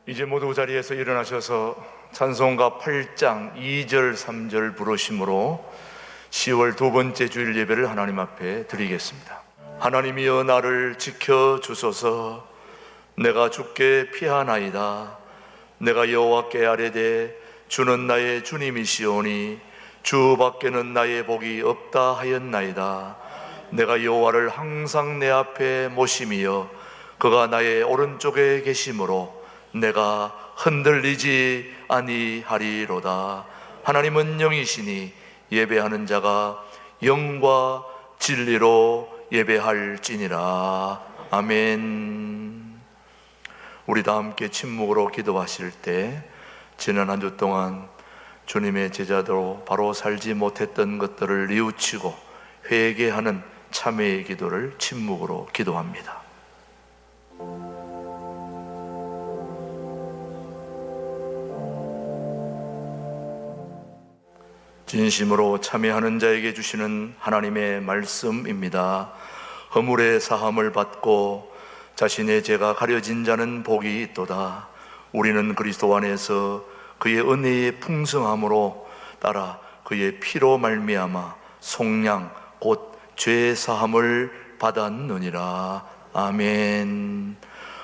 이제 모두 자리에서 일어나셔서 찬송가 8장 2절 3절 부르심으로 10월 두 번째 주일 예배를 하나님 앞에 드리겠습니다. 하나님이여 나를 지켜주소서. 내가 주께 피하나이다. 내가 여호와께 아뢰되 주는 나의 주님이시오니 주밖에는 나의 복이 없다 하였나이다. 내가 여호와를 항상 내 앞에 모심이여 그가 나의 오른쪽에 계심으로 내가 흔들리지 아니하리로다. 하나님은 영이시니 예배하는 자가 영과 진리로 예배할지니라. 아멘. 우리 다 함께 침묵으로 기도하실 때 지난 한 주 동안 주님의 제자로 바로 살지 못했던 것들을 뉘우치고 회개하는 참회의 기도를 침묵으로 기도합니다. 진심으로 참회하는 자에게 주시는 하나님의 말씀입니다. 허물의 사함을 받고 자신의 죄가 가려진 자는 복이 있도다. 우리는 그리스도 안에서 그의 은혜의 풍성함으로 따라 그의 피로 말미암아 속량 곧 죄 사함을 받았느니라. 아멘.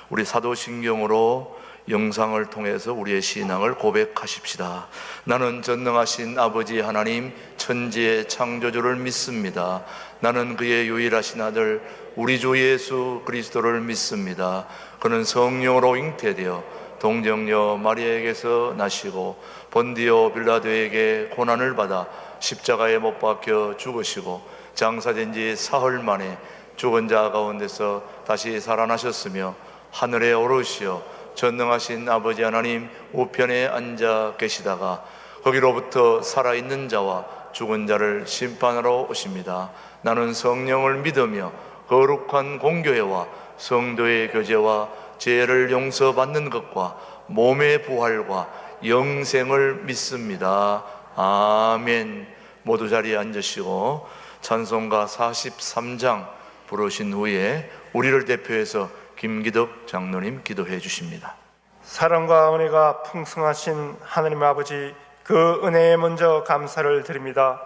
우리 사도신경으로 영상을 통해서 우리의 신앙을 고백하십시다. 나는 전능하신 아버지 하나님 천지의 창조주를 믿습니다. 나는 그의 유일하신 아들 우리 주 예수 그리스도를 믿습니다. 그는 성령으로 잉태되어 동정녀 마리아에게서 나시고 본디오 빌라도에게 고난을 받아 십자가에 못 박혀 죽으시고 장사된 지 사흘 만에 죽은 자 가운데서 다시 살아나셨으며 하늘에 오르시어 전능하신 아버지 하나님 우편에 앉아 계시다가 거기로부터 살아있는 자와 죽은 자를 심판하러 오십니다. 나는 성령을 믿으며 거룩한 공교회와 성도의 교제와 죄를 용서받는 것과 몸의 부활과 영생을 믿습니다. 아멘. 모두 자리에 앉으시고 찬송가 43장 부르신 후에 우리를 대표해서 김기덕 장로님 기도해 주십니다. 사랑과 은혜가 풍성하신 하나님 아버지, 그 은혜에 먼저 감사를 드립니다.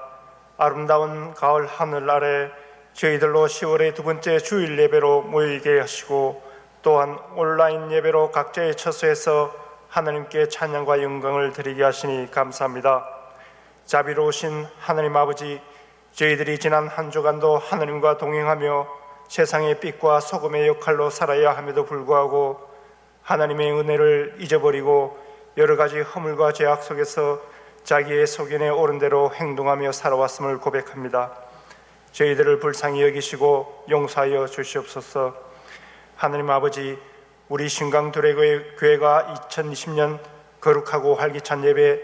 아름다운 가을 하늘 아래 저희들로 10월의 두 번째 주일 예배로 모이게 하시고 또한 온라인 예배로 각자의 처소에서 하나님께 찬양과 영광을 드리게 하시니 감사합니다. 자비로우신 하나님 아버지, 저희들이 지난 한 주간도 하나님과 동행하며 세상의 빛과 소금의 역할로 살아야 함에도 불구하고 하나님의 은혜를 잊어버리고 여러 가지 허물과 죄악 속에서 자기의 소견에 옳은 대로 행동하며 살아왔음을 고백합니다. 저희들을 불쌍히 여기시고 용서하여 주시옵소서. 하나님 아버지, 우리 신강두레교회가 2020년 거룩하고 활기찬 예배,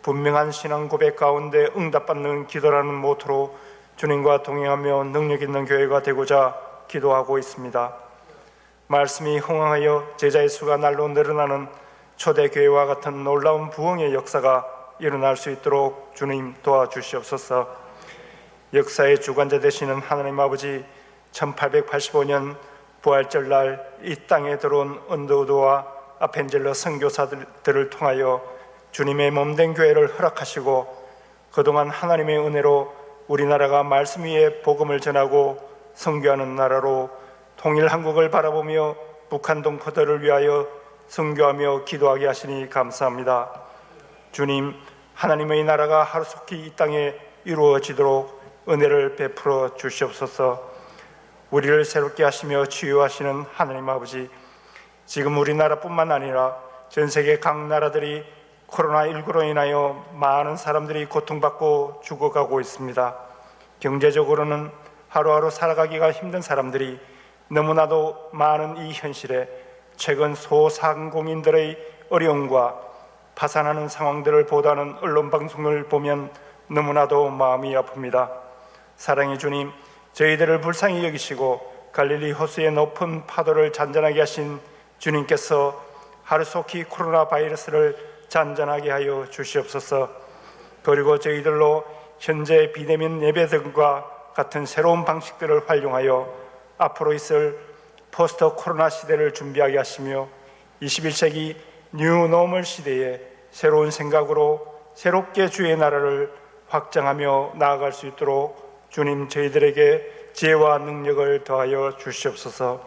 분명한 신앙 고백 가운데 응답받는 기도라는 모토로 주님과 동행하며 능력 있는 교회가 되고자 기도하고 있습니다. 말씀이 흥황하여 제자의 수가 날로 늘어나는 초대교회와 같은 놀라운 부흥의 역사가 일어날 수 있도록 주님 도와주시옵소서. 역사의 주관자 되시는 하나님 아버지, 1885년 부활절 날 이 땅에 들어온 언더우드와 아펜젤러 선교사들을 통하여 주님의 몸된 교회를 허락하시고 그동안 하나님의 은혜로 우리나라가 말씀 위에 복음을 전하고 선교하는 나라로 통일 한국을 바라보며 북한 동포들을 위하여 선교하며 기도하게 하시니 감사합니다. 주님, 하나님의 나라가 하루속히 이 땅에 이루어지도록 은혜를 베풀어 주시옵소서. 우리를 새롭게 하시며 치유하시는 하나님 아버지, 지금 우리나라뿐만 아니라 전 세계 각 나라들이 코로나19로 인하여 많은 사람들이 고통받고 죽어가고 있습니다. 경제적으로는 하루하루 살아가기가 힘든 사람들이 너무나도 많은 이 현실에 최근 소상공인들의 어려움과 파산하는 상황들을 보도하는 언론방송을 보면 너무나도 마음이 아픕니다. 사랑의 주님, 저희들을 불쌍히 여기시고 갈릴리 호수의 높은 파도를 잔잔하게 하신 주님께서 하루속히 코로나 바이러스를 잔잔하게 하여 주시옵소서. 그리고 저희들로 현재 비대면 예배들과 같은 새로운 방식들을 활용하여 앞으로 있을 포스트 코로나 시대를 준비하게 하시며 21세기 뉴노멀 시대에 새로운 생각으로 새롭게 주의 나라를 확장하며 나아갈 수 있도록 주님 저희들에게 지혜와 능력을 더하여 주시옵소서.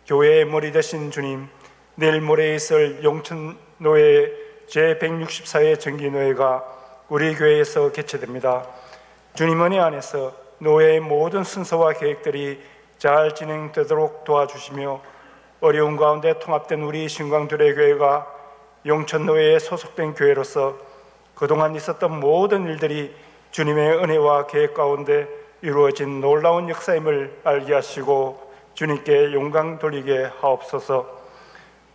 교회의 머리 되신 주님, 내일 모레 있을 용천노회 제164회 정기노회가 우리 교회에서 개최됩니다. 주님 은혜 안에서 노회의 모든 순서와 계획들이 잘 진행되도록 도와주시며 어려운 가운데 통합된 우리 신광두레교회가 용천노회에 소속된 교회로서 그동안 있었던 모든 일들이 주님의 은혜와 계획 가운데 이루어진 놀라운 역사임을 알게 하시고 주님께 영광 돌리게 하옵소서.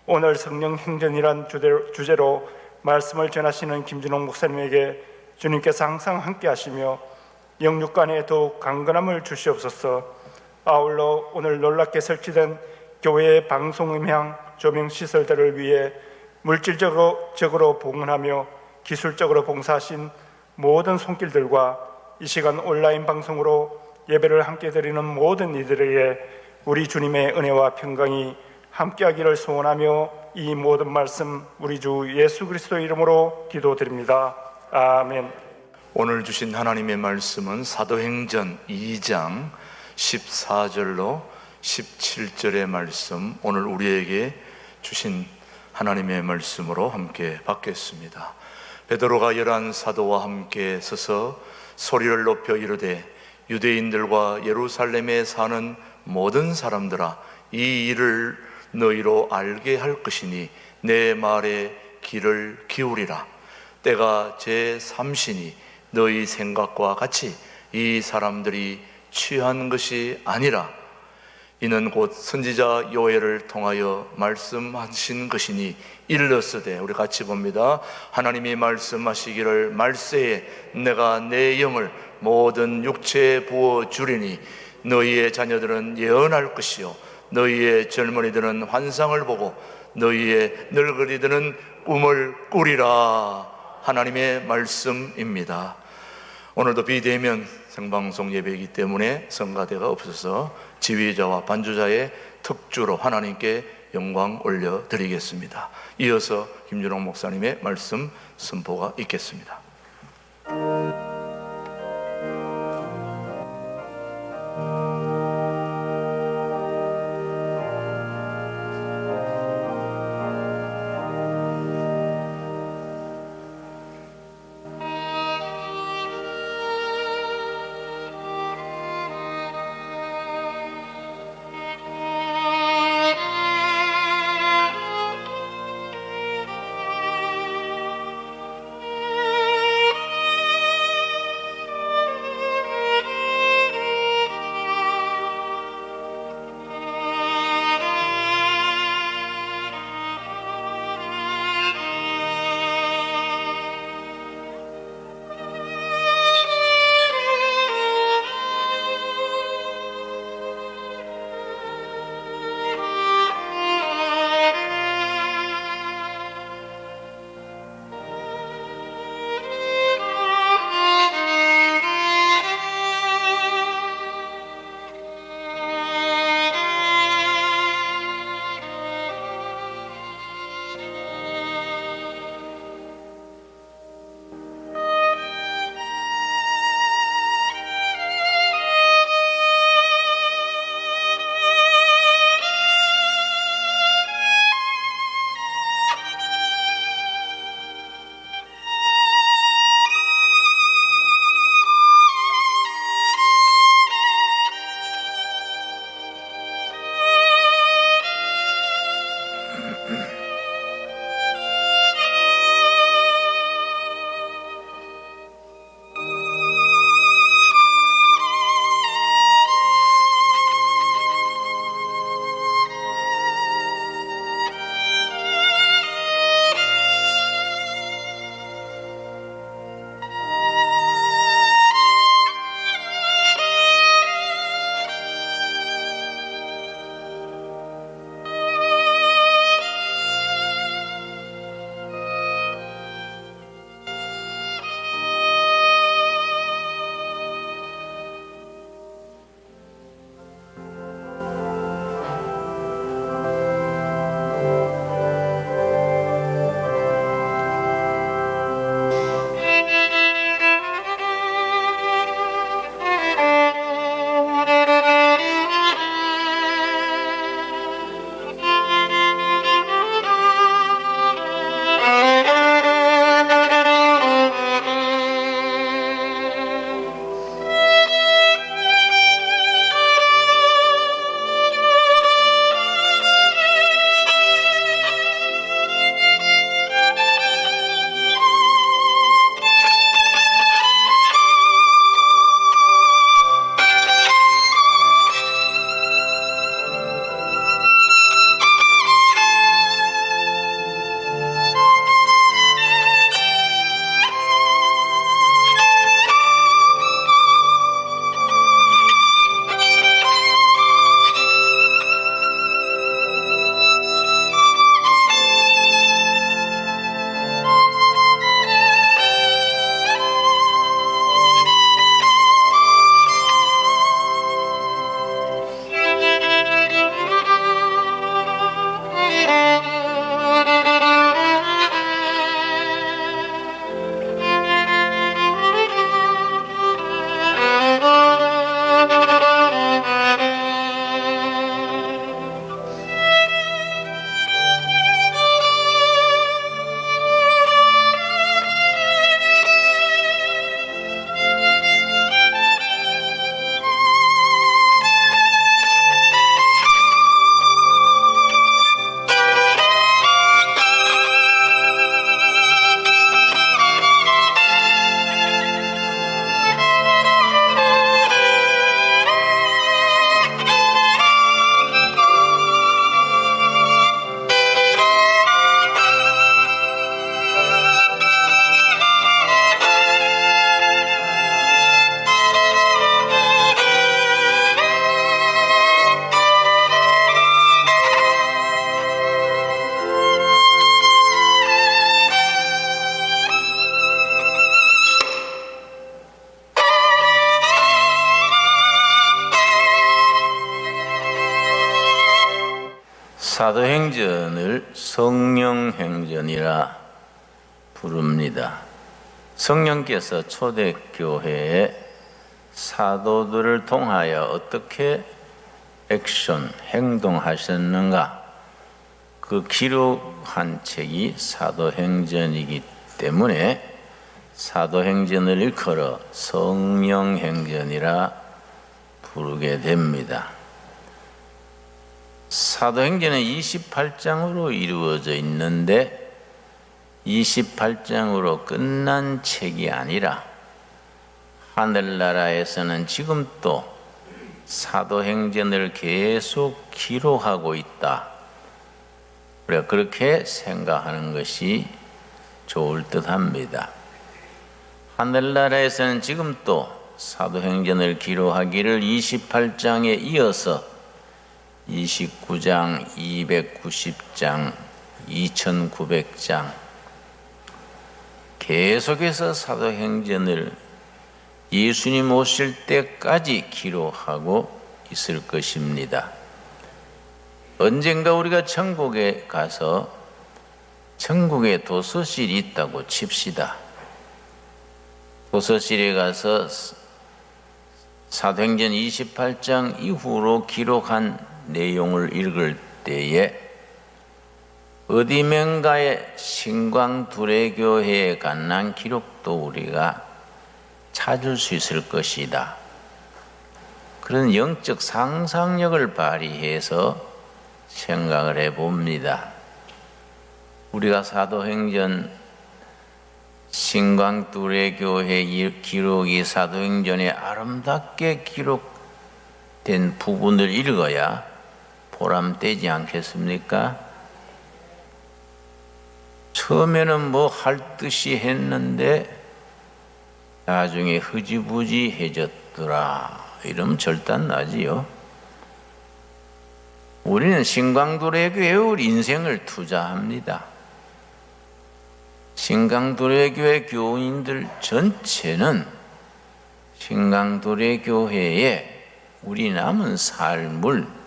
오늘 성령 행전이란 주제로 말씀을 전하시는 김진홍 목사님에게 주님께서 항상 함께 하시며 영육간에 더욱 강건함을 주시옵소서. 아울러 오늘 놀랍게 설치된 교회의 방송음향 조명 시설들을 위해 물질적으로 봉헌하며 기술적으로 봉사하신 모든 손길들과 이 시간 온라인 방송으로 예배를 함께 드리는 모든 이들에게 우리 주님의 은혜와 평강이 함께하기를 소원하며 이 모든 말씀 우리 주 예수 그리스도 이름으로 기도드립니다. 아멘. 오늘 주신 하나님의 말씀은 사도행전 2장 14절로 17절의 말씀, 오늘 우리에게 주신 하나님의 말씀으로 함께 받겠습니다. 베드로가 11 사도와 함께 서서 소리를 높여 이르되 유대인들과 예루살렘에 사는 모든 사람들아, 이 일을 너희로 알게 할 것이니 내 말에 귀를 기울이라. 때가 제3시니 너희 생각과 같이 이 사람들이 취한 것이 아니라 이는 곧 선지자 요엘을 통하여 말씀하신 것이니 일렀으되, 우리 같이 봅니다. 하나님이 말씀하시기를 말세에 내가 내 영을 모든 육체에 부어 주리니 너희의 자녀들은 예언할 것이요 너희의 젊은이들은 환상을 보고 너희의 늙은이들은 꿈을 꾸리라. 하나님의 말씀입니다. 오늘도 비대면 생방송 예배이기 때문에 성가대가 없어서 지휘자와 반주자의 특주로 하나님께 영광 올려드리겠습니다. 이어서 김준홍 목사님의 말씀 선포가 있겠습니다. 사도행전을 성령행전이라 부릅니다. 성령께서 초대교회에 사도들을 통하여 어떻게 행동하셨는가, 그 기록한 책이 사도행전이기 때문에 사도행전을 일컬어 성령행전이라 부르게 됩니다. 사도행전은 28장으로 이루어져 있는데 28장으로 끝난 책이 아니라 하늘나라에서는 지금도 사도행전을 계속 기록하고 있다. 그렇게 생각하는 것이 좋을 듯합니다. 하늘나라에서는 지금도 사도행전을 기록하기를 28장에 이어서 29장, 290장, 2900장 계속해서 사도행전을 예수님 오실 때까지 기록하고 있을 것입니다. 언젠가 우리가 천국에 가서 천국에 도서실이 있다고 칩시다. 도서실에 가서 사도행전 28장 이후로 기록한 내용을 읽을 때에 어디면가의 신광두레교회에 관한 기록도 우리가 찾을 수 있을 것이다. 그런 영적 상상력을 발휘해서 생각을 해봅니다. 우리가 사도행전 신광두레교회 기록이 사도행전에 아름답게 기록된 부분을 읽어야 보람되지 않겠습니까? 처음에는 뭐 할 듯이 했는데 나중에 흐지부지해졌더라 이러면 절단나지요. 우리는 신광두레교회에 우리 인생을 투자합니다. 신광두레교회 교인들 전체는 신광두레교회에 우리 남은 삶을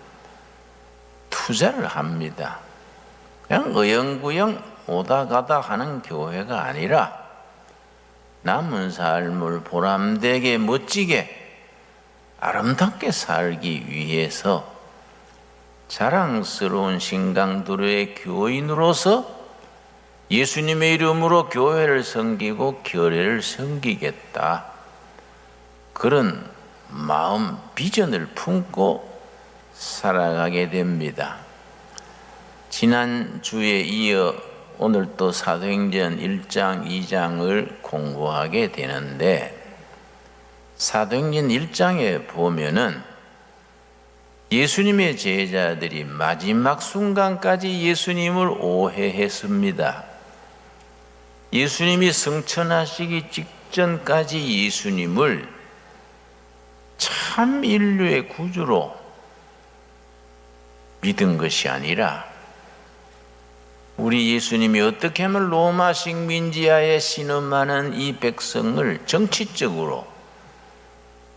투자를 합니다. 그냥 어영부영 오다 가다 하는 교회가 아니라 남은 삶을 보람되게 멋지게 아름답게 살기 위해서 자랑스러운 신강두레의 교인으로서 예수님의 이름으로 교회를 섬기고 교회를 섬기겠다. 그런 마음, 비전을 품고 살아가게 됩니다. 지난주에 이어 오늘 또 사도행전 1장, 2장을 공부하게 되는데 사도행전 1장에 보면은 예수님의 제자들이 마지막 순간까지 예수님을 오해했습니다. 예수님이 승천하시기 직전까지 예수님을 참 인류의 구주로 믿은 것이 아니라 우리 예수님이 어떻게 하면 로마 식민지하에 신음하는 이 백성을 정치적으로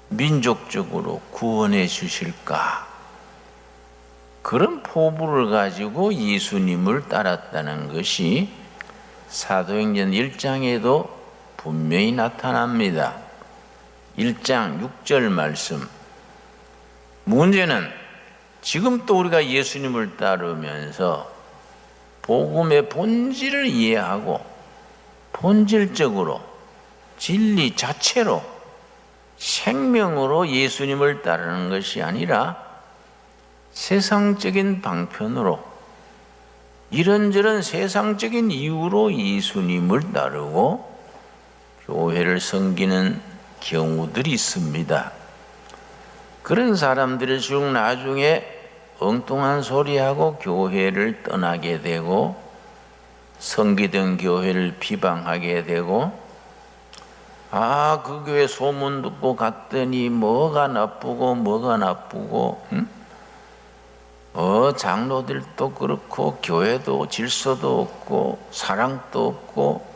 민족적으로 구원해 주실까, 그런 포부를 가지고 예수님을 따랐다는 것이 사도행전 1장에도 분명히 나타납니다. 1장 6절 말씀. 문제는 지금 또 우리가 예수님을 따르면서 복음의 본질을 이해하고 본질적으로 진리 자체로 생명으로 예수님을 따르는 것이 아니라 세상적인 방편으로 이런저런 세상적인 이유로 예수님을 따르고 교회를 섬기는 경우들이 있습니다. 그런 사람들이 쭉 나중에 엉뚱한 소리하고 교회를 떠나게 되고 섬기던 교회를 비방하게 되고 그 교회 소문 듣고 갔더니 뭐가 나쁘고 장로들도 그렇고 교회도 질서도 없고 사랑도 없고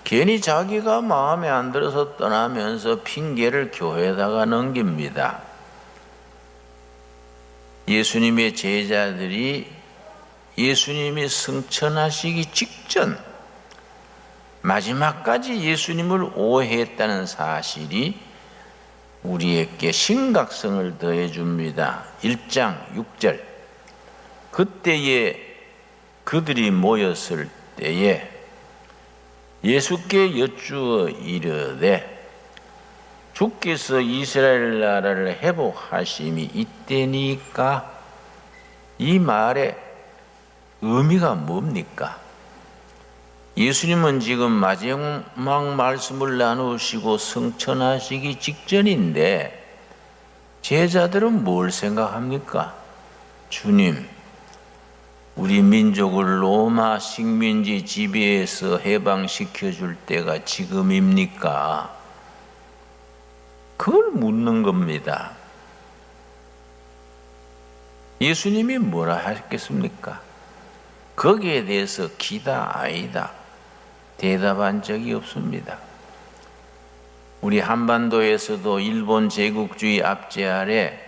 괜히 자기가 마음에 안 들어서 떠나면서 핑계를 교회에다가 넘깁니다. 예수님의 제자들이 예수님이 승천하시기 직전 마지막까지 예수님을 오해했다는 사실이 우리에게 심각성을 더해줍니다. 1장 6절. 그때에 그들이 모였을 때에 예수께 여쭈어 이르되 주께서 이스라엘 나라를 회복하심이 이때니까, 이 말의 의미가 뭡니까? 예수님은 지금 마지막 말씀을 나누시고 승천하시기 직전인데 제자들은 뭘 생각합니까? 주님, 우리 민족을 로마 식민지 지배에서 해방시켜 줄 때가 지금입니까? 그걸 묻는 겁니다. 예수님이 뭐라 하셨겠습니까? 거기에 대해서 기다 아니다 대답한 적이 없습니다. 우리 한반도에서도 일본 제국주의 압제 아래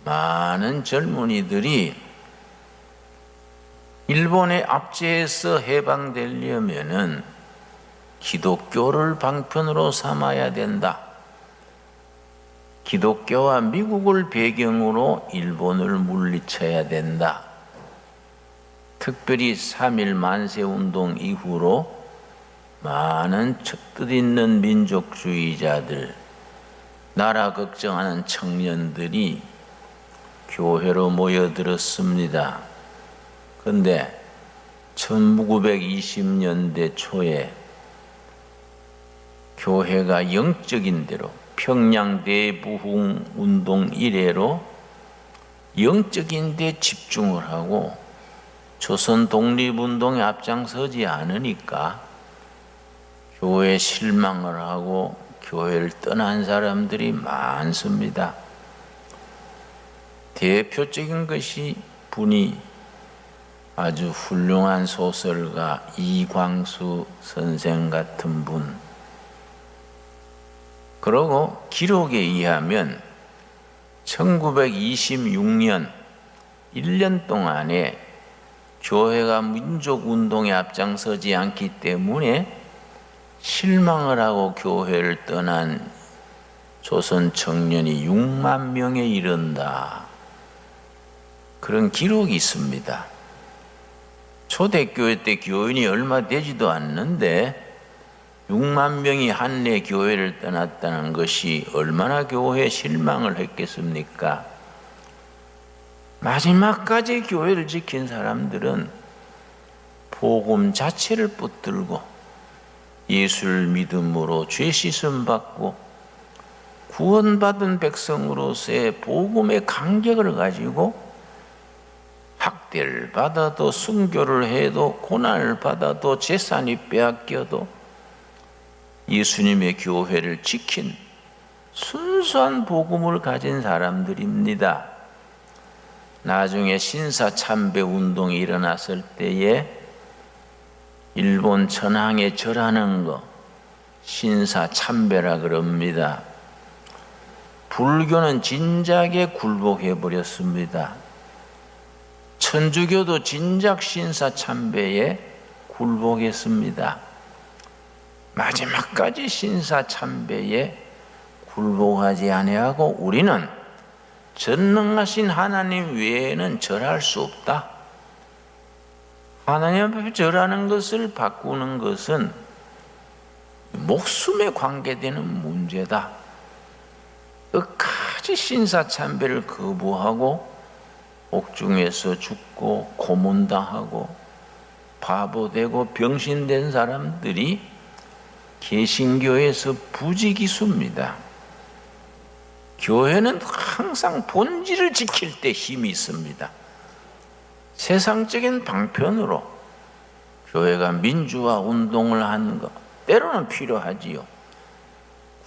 많은 젊은이들이 일본의 압제에서 해방되려면은 기독교를 방편으로 삼아야 된다. 기독교와 미국을 배경으로 일본을 물리쳐야 된다. 특별히 3.1 만세운동 이후로 많은 뜻 있는 민족주의자들, 나라 걱정하는 청년들이 교회로 모여들었습니다. 그런데 1920년대 초에 교회가 영적인 대로 평양 대부흥 운동 이래로 영적인 데 집중을 하고 조선 독립운동에 앞장서지 않으니까 교회에 실망을 하고 교회를 떠난 사람들이 많습니다. 대표적인 것이 분이 아주 훌륭한 소설가 이광수 선생 같은 분. 그러고 기록에 의하면 1926년 1년 동안에 교회가 민족운동에 앞장서지 않기 때문에 실망을 하고 교회를 떠난 조선 청년이 6만 명에 이른다. 그런 기록이 있습니다. 초대교회 때 교인이 얼마 되지도 않는데 6만 명이 한내 교회를 떠났다는 것이 얼마나 교회에 실망을 했겠습니까? 마지막까지 교회를 지킨 사람들은 복음 자체를 붙들고 예수를 믿음으로 죄 씻음 받고 구원받은 백성으로서의 복음의 간격을 가지고 학대를 받아도 순교를 해도 고난을 받아도 재산이 빼앗겨도 예수님의 교회를 지킨 순수한 복음을 가진 사람들입니다. 나중에 신사참배 운동이 일어났을 때에 일본 천황에 절하는 거 신사참배라 그럽니다. 불교는 진작에 굴복해 버렸습니다. 천주교도 진작 신사참배에 굴복했습니다. 마지막까지 신사참배에 굴복하지 아니하고 우리는 전능하신 하나님 외에는 절할 수 없다. 하나님 앞에 절하는 것을 바꾸는 것은 목숨에 관계되는 문제다. 끝까지 신사참배를 거부하고 옥중에서 죽고 고문당하고 바보되고 병신된 사람들이 개신교에서 부지기수입니다. 교회는 항상 본질을 지킬 때 힘이 있습니다. 세상적인 방편으로 교회가 민주화 운동을 하는 것 때로는 필요하지요.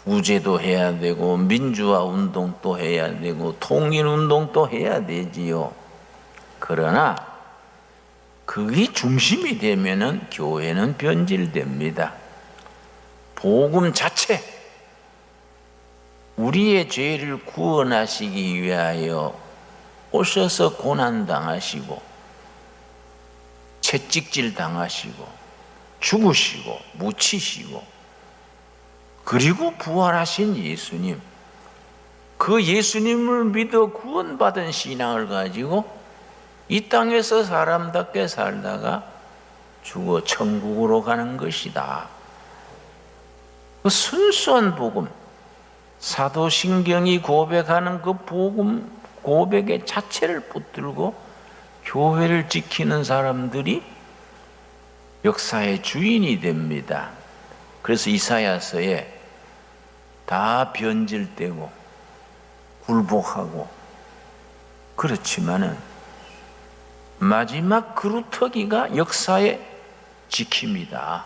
구제도 해야 되고 민주화 운동도 해야 되고 통일 운동도 해야 되지요. 그러나 그게 중심이 되면은 교회는 변질됩니다. 복음 자체, 우리의 죄를 구원하시기 위하여 오셔서 고난당하시고 채찍질 당하시고 죽으시고 묻히시고 그리고 부활하신 예수님, 그 예수님을 믿어 구원받은 신앙을 가지고 이 땅에서 사람답게 살다가 죽어 천국으로 가는 것이다. 그 순수한 복음, 사도신경이 고백하는 그 복음 고백의 자체를 붙들고 교회를 지키는 사람들이 역사의 주인이 됩니다. 그래서 이사야서에 다 변질되고 굴복하고 그렇지만은 마지막 그루터기가 역사의 지킴이다.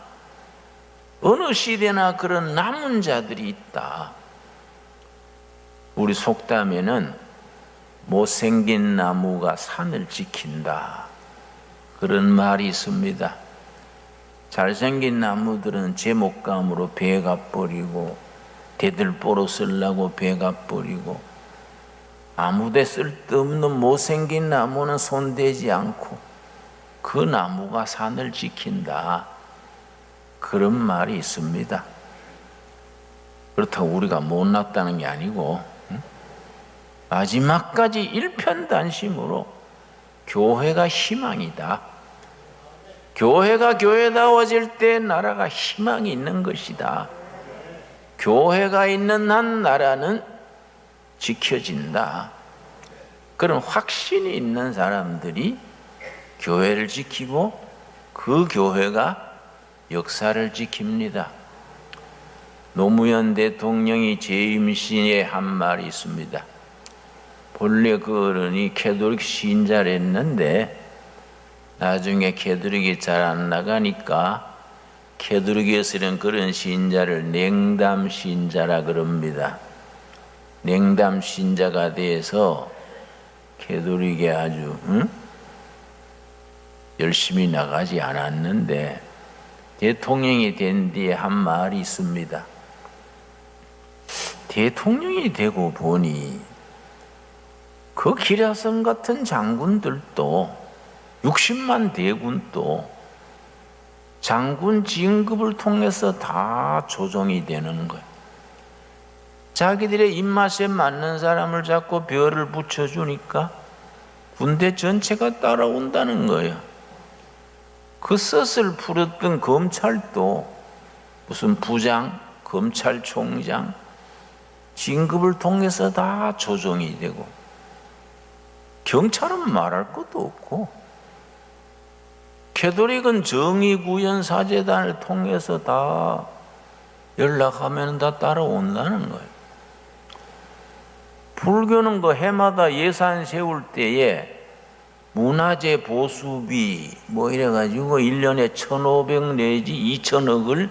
어느 시대나 그런 남은 자들이 있다. 우리 속담에는 못생긴 나무가 산을 지킨다, 그런 말이 있습니다. 잘생긴 나무들은 제목감으로 베가 버리고 대들보로 쓰려고 베가 버리고 아무데 쓸데없는 못생긴 나무는 손대지 않고 그 나무가 산을 지킨다, 그런 말이 있습니다. 그렇다고 우리가 못났다는 게 아니고 마지막까지 일편단심으로 교회가 희망이다. 교회가 교회다워질 때 나라가 희망이 있는 것이다. 교회가 있는 한 나라는 지켜진다. 그런 확신이 있는 사람들이 교회를 지키고 그 교회가 역사를 지킵니다. 노무현 대통령이 재임 시에 한 말이 있습니다. 본래 그 어른이 캐톨릭 신자랬는데 나중에 캐톨릭이 잘 안 나가니까 캐톨릭에서는 그런 신자를 냉담 신자라 그럽니다. 냉담 신자가 돼서 캐톨릭에 아주 열심히 나가지 않았는데 대통령이 된 뒤에 한 말이 있습니다. 대통령이 되고 보니 그 기라성 같은 장군들도 60만 대군도 장군 진급을 통해서 다 조정이 되는 거예요. 자기들의 입맛에 맞는 사람을 잡고 별을 붙여주니까 군대 전체가 따라온다는 거예요. 그 섯을 풀었던 검찰도 무슨 부장, 검찰총장 진급을 통해서 다 조정이 되고, 경찰은 말할 것도 없고, 캐톨릭은 정의구현사재단을 통해서 다 연락하면 다 따라온다는 거예요. 불교는 그 해마다 예산 세울 때에 문화재 보수비 뭐 이래가지고 1년에 1,500 내지 2,000억을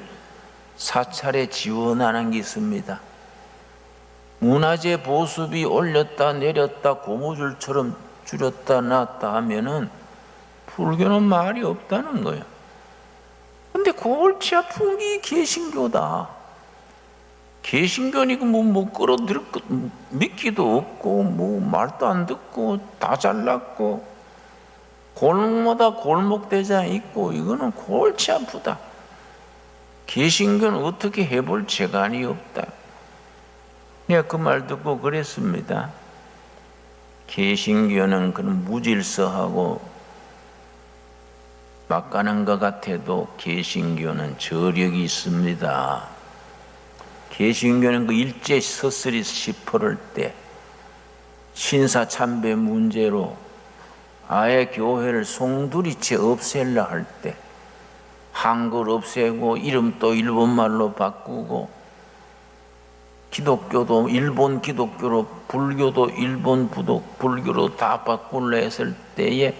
사찰에 지원하는 게 있습니다. 문화재 보수비 올렸다 내렸다 고무줄처럼 줄였다 놨다 하면은 불교는 말이 없다는 거예요. 근데 골치 아픈 게 개신교다. 개신교니까 뭐 끌어들일 것 믿기도 없고 뭐 말도 안 듣고 다 잘났고 골목마다 골목대장 있고 이거는 골치 아프다. 개신교는 어떻게 해볼 재간이 없다. 내가 그 말 듣고 그랬습니다. 개신교는 그런 무질서하고 막 가는 것 같아도 개신교는 저력이 있습니다. 개신교는 그 일제 서슬이 시퍼럴 때 신사참배 문제로 아예 교회를 송두리째 없앨라 할 때 한글 없애고 이름 또 일본말로 바꾸고 기독교도 일본 기독교로 불교도 일본 불교로 다 바꾸려 했을 때에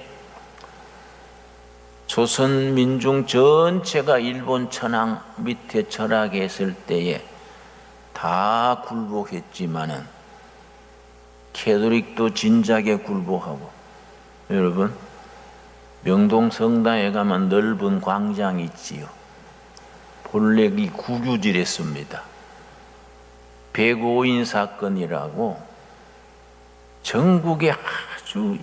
조선 민중 전체가 일본 천황 밑에 절하했을 때에 다 굴복했지만은 캐톨릭도 진작에 굴복하고, 여러분 명동 성당에 가면 넓은 광장이 있지요. 본래 이 구규질했습니다. 105인 사건이라고 전국에 아주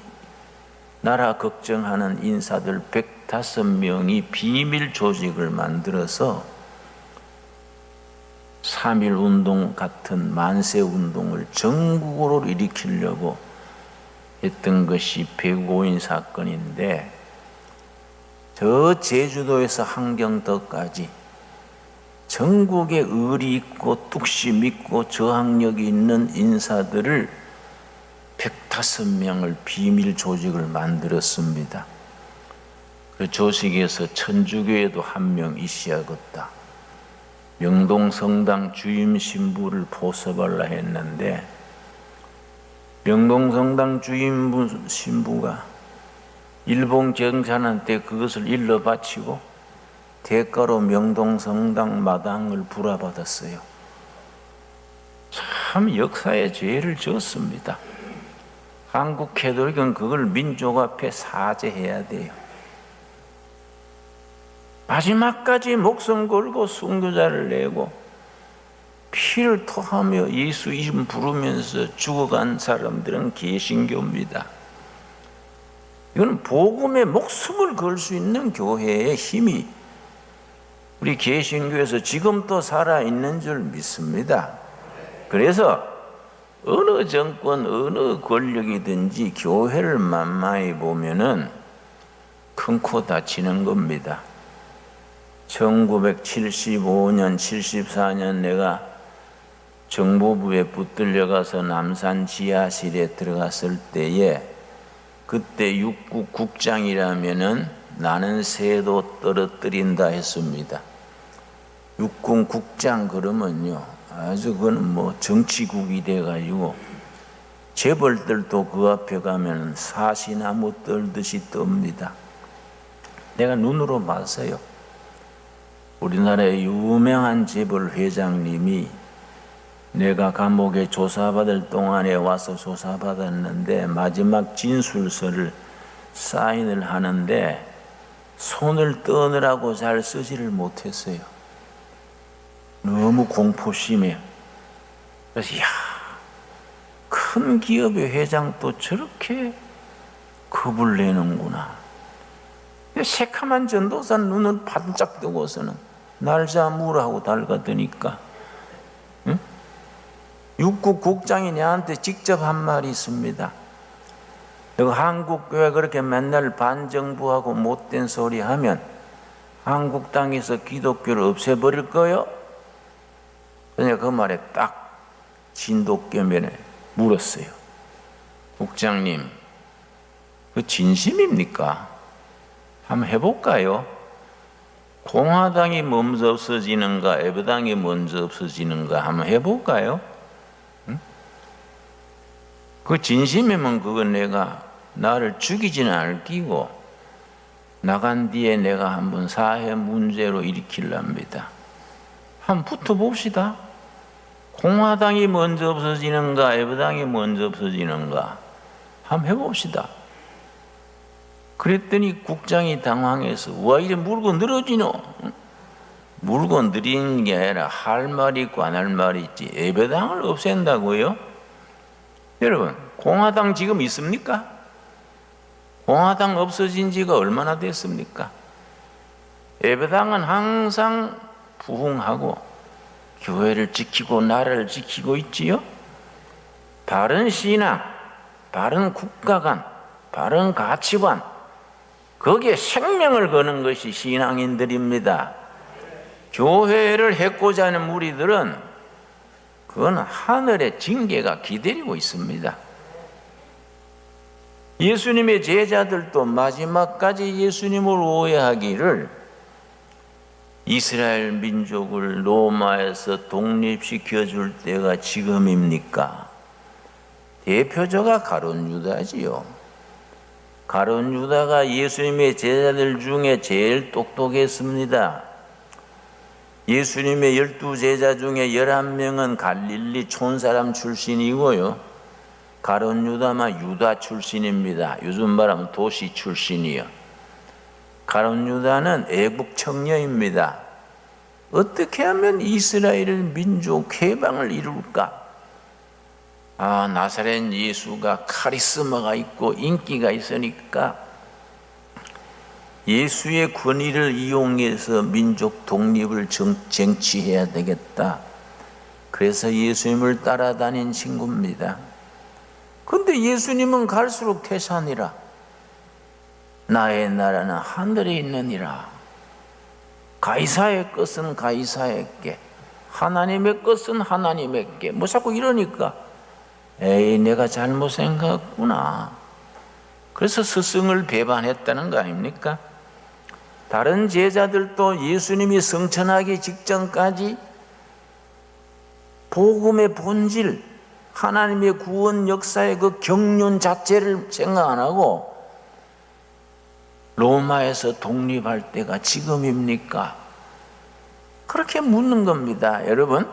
나라 걱정하는 인사들 105명이 비밀 조직을 만들어서 3.1 운동 같은 만세 운동을 전국으로 일으키려고 했던 것이 105인 사건인데, 저 제주도에서 한경도까지 전국에 의리 있고 뚝심 있고 저항력이 있는 인사들을 105명을 비밀 조직을 만들었습니다. 그 조직에서 천주교에도 한 명 있어야겠다. 명동성당 주임 신부를 포섭하려 했는데, 명동성당 주임 신부가 일본 경찰한테 그것을 일러 바치고 대가로 명동성당 마당을 불화받았어요. 참 역사의 죄를 지었습니다. 한국 캐톨릭은 그걸 민족 앞에 사죄해야 돼요. 마지막까지 목숨 걸고 순교자를 내고 피를 토하며 예수 이름 부르면서 죽어간 사람들은 개신교입니다. 이건 복음에 목숨을 걸 수 있는 교회의 힘이 우리 개신교에서 지금도 살아있는 줄 믿습니다. 그래서 어느 정권, 어느 권력이든지 교회를 만만히 보면은 큰 코 다치는 겁니다. 1975년, 74년 내가 정보부에 붙들려 가서 남산 지하실에 들어갔을 때에, 그때 육국 국장이라면은 나는 새도 떨어뜨린다 했습니다. 육군 국장 그러면요, 아주 그건 뭐 정치국이 돼가지고 재벌들도 그 앞에 가면 사시나무 떨듯이 떱니다. 내가 눈으로 봤어요. 우리나라의 유명한 재벌 회장님이 내가 감옥에 조사받을 동안에 와서 조사받았는데 마지막 진술서를 사인을 하는데 손을 떠느라고 잘 쓰지를 못했어요. 너무 공포심에. 그래서 큰 기업의 회장도 저렇게 겁을 내는구나. 새카만 전도사 눈을 반짝 뜨고서는 날자 무라고 달가드니까, 응? 육국 국장이 내한테 직접 한 말이 있습니다. 여기 한국교회 그렇게 맨날 반정부하고 못된 소리 하면 한국 땅에서 기독교를 없애버릴 거요? 그냥 그 말에 딱 진돗개면에 물었어요. 국장님, 그 진심입니까? 한번 해볼까요? 공화당이 먼저 없어지는가, 애배당이 먼저 없어지는가 한번 해볼까요? 응? 그 진심이면 그건 내가 나를 죽이지는 않을 끼고 나간 뒤에 내가 한번 사회 문제로 일으키랍니다. 한번 붙어봅시다. 공화당이 먼저 없어지는가, 애배당이 먼저 없어지는가 한번 해봅시다. 그랬더니 국장이 당황해서 와 이래 물고 늘어지노? 물고 늘리는 게 아니라 할 말이 있고 안 할 말이 있지. 예배당을 없앤다고요? 여러분, 공화당 지금 있습니까? 공화당 없어진 지가 얼마나 됐습니까? 예배당은 항상 부흥하고 교회를 지키고 나라를 지키고 있지요. 바른 신앙, 바른 국가관, 바른 가치관, 거기에 생명을 거는 것이 신앙인들입니다. 교회를 해코자 하는 무리들은 그건 하늘의 징계가 기다리고 있습니다. 예수님의 제자들도 마지막까지 예수님을 오해하기를 이스라엘 민족을 로마에서 독립시켜 줄 때가 지금입니까? 대표자가 가룟 유다지요. 가룟 유다가 예수님의 제자들 중에 제일 똑똑했습니다. 예수님의 12제자 중에 11명은 갈릴리 촌사람 출신이고요. 가룟 유다만 유다 출신입니다. 요즘 말하면 도시 출신이요. 가룟 유다는 애국 청년입니다. 어떻게 하면 이스라엘 민족 해방을 이룰까? 나사렛 예수가 카리스마가 있고 인기가 있으니까 예수의 권위를 이용해서 민족 독립을 쟁취해야 되겠다. 그래서 예수님을 따라다닌 친구입니다. 근데 예수님은 갈수록 태산이라. 나의 나라는 하늘에 있느니라. 가이사의 것은 가이사에게, 하나님의 것은 하나님에게. 뭐 자꾸 이러니까 에이, 내가 잘못 생각했구나. 그래서 스승을 배반했다는 거 아닙니까? 다른 제자들도 예수님이 승천하기 직전까지 복음의 본질, 하나님의 구원 역사의 그 경륜 자체를 생각 안 하고 로마에서 독립할 때가 지금입니까? 그렇게 묻는 겁니다. 여러분,